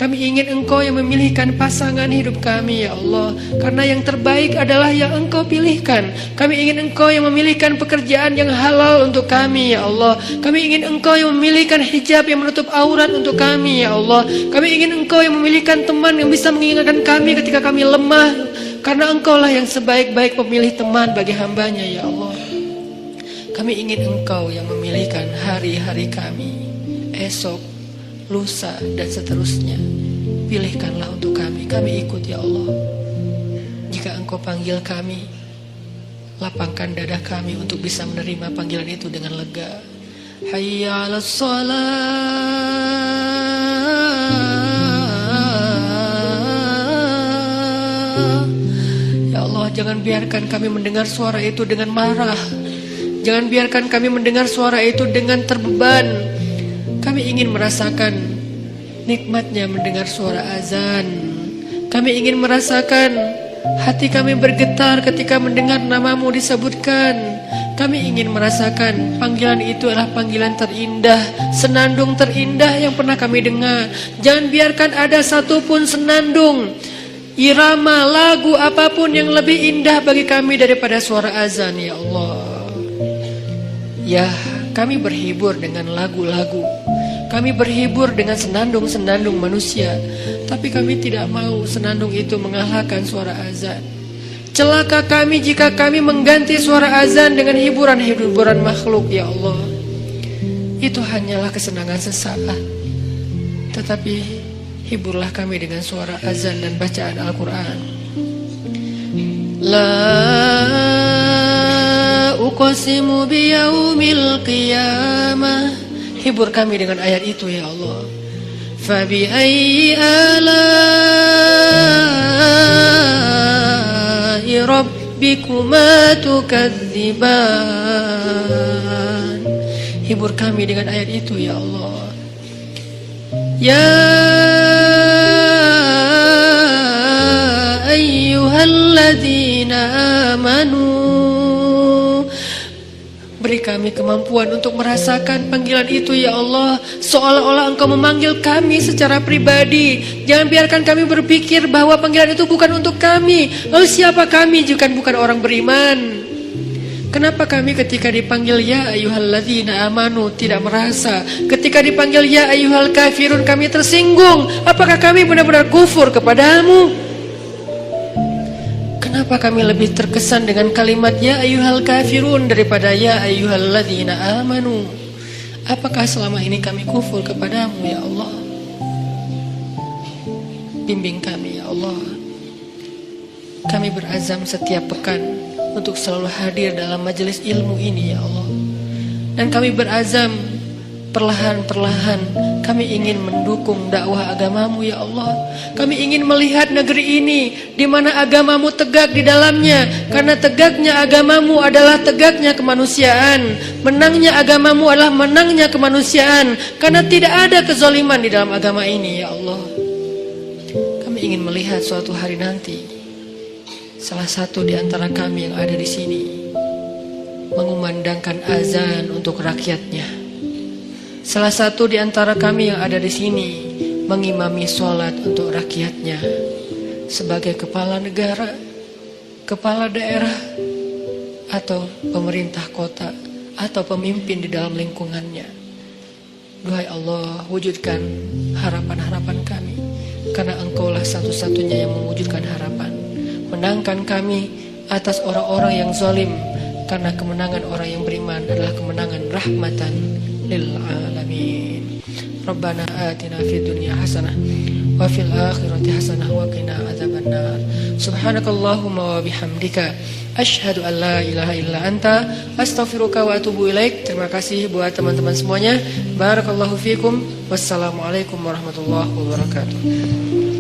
Kami ingin Engkau yang memilihkan pasangan hidup kami, ya Allah. Karena yang terbaik adalah yang Engkau pilihkan. Kami ingin Engkau yang memilihkan pekerjaan yang halal untuk kami, ya Allah. Kami ingin Engkau yang memilihkan hijab yang menutup aurat untuk kami, ya Allah. Kami ingin Engkau yang memilihkan teman yang bisa mengingatkan kami ketika kami lemah. Karena Engkaulah yang sebaik-baik pemilih teman bagi hambanya, ya Allah. Kami ingin Engkau yang memilihkan hari-hari kami, esok, lusa, dan seterusnya. Pilihkanlah untuk kami. Kami ikut, ya Allah. Jika Engkau panggil kami, lapangkan dada kami untuk bisa menerima panggilan itu dengan lega. Hayya 'alas shalah. Ya Allah, jangan biarkan kami mendengar suara itu dengan marah. Jangan biarkan kami mendengar suara itu dengan terbeban. Kami ingin merasakan nikmatnya mendengar suara azan. Kami ingin merasakan hati kami bergetar ketika mendengar namamu disebutkan. Kami ingin merasakan panggilan itu adalah panggilan terindah, senandung terindah yang pernah kami dengar. Jangan biarkan ada satupun senandung, irama, lagu apapun yang lebih indah bagi kami daripada suara azan, ya Allah. Ya, kami berhibur dengan lagu-lagu. Kami berhibur dengan senandung-senandung manusia. Tapi kami tidak mau senandung itu mengalahkan suara azan. Celaka kami jika kami mengganti suara azan dengan hiburan-hiburan makhluk, ya Allah. Itu hanyalah kesenangan sesaat. Tetapi hiburlah kami dengan suara azan dan bacaan Al-Quran. La uqsimu biyaumil qiyamah. Hibur kami dengan ayat itu, ya Allah. Fabi ayyi ala'i rabbikuma tukadziban. Hibur kami dengan ayat itu, ya Allah. Ya ayyuhalladzina amanu, beri kami kemampuan untuk merasakan panggilan itu, ya Allah. Seolah-olah Engkau memanggil kami secara pribadi. Jangan biarkan kami berpikir bahwa panggilan itu bukan untuk kami. Lalu siapa kami jika bukan orang beriman? Kenapa kami ketika dipanggil ya ayyuhalladzina amanu tidak merasa? Ketika dipanggil ya ayyuhal kafirun kami tersinggung. Apakah kami benar-benar kufur kepadamu? Kenapa kami lebih terkesan dengan kalimat ya ayyuhal kafirun daripada ya ayyuhalladzina amanu? Apakah selama ini kami kufur kepadamu, ya Allah? Bimbing kami, ya Allah. Kami berazam setiap pekan untuk selalu hadir dalam majelis ilmu ini, ya Allah. Dan kami berazam perlahan-perlahan kami ingin mendukung dakwah agamamu, ya Allah. Kami ingin melihat negeri ini di mana agamamu tegak di dalamnya. Karena tegaknya agamamu adalah tegaknya kemanusiaan. Menangnya agamamu adalah menangnya kemanusiaan. Karena tidak ada kezaliman di dalam agama ini, ya Allah. Kami ingin melihat suatu hari nanti salah satu di antara kami yang ada di sini mengumandangkan azan untuk rakyatnya. Salah satu di antara kami yang ada di sini mengimami sholat untuk rakyatnya. Sebagai kepala negara, kepala daerah, atau pemerintah kota, atau pemimpin di dalam lingkungannya. Duhai Allah, wujudkan harapan-harapan kami. Karena Engkaulah satu-satunya yang mewujudkan harapan. Menangkan kami atas orang-orang yang zalim. Karena kemenangan orang yang beriman adalah kemenangan rahmatan lil alamin. Rabbana atina fid dunya hasanah wa fil akhirati hasanah wa qina adzabannar. Subhanakallahumma wa bihamdika asyhadu an la ilaha illa anta astaghfiruka wa atubu ilaik. Terima kasih buat teman-teman semuanya. Barakallahu fikum. Wassalamualaikum warahmatullahi wabarakatuh.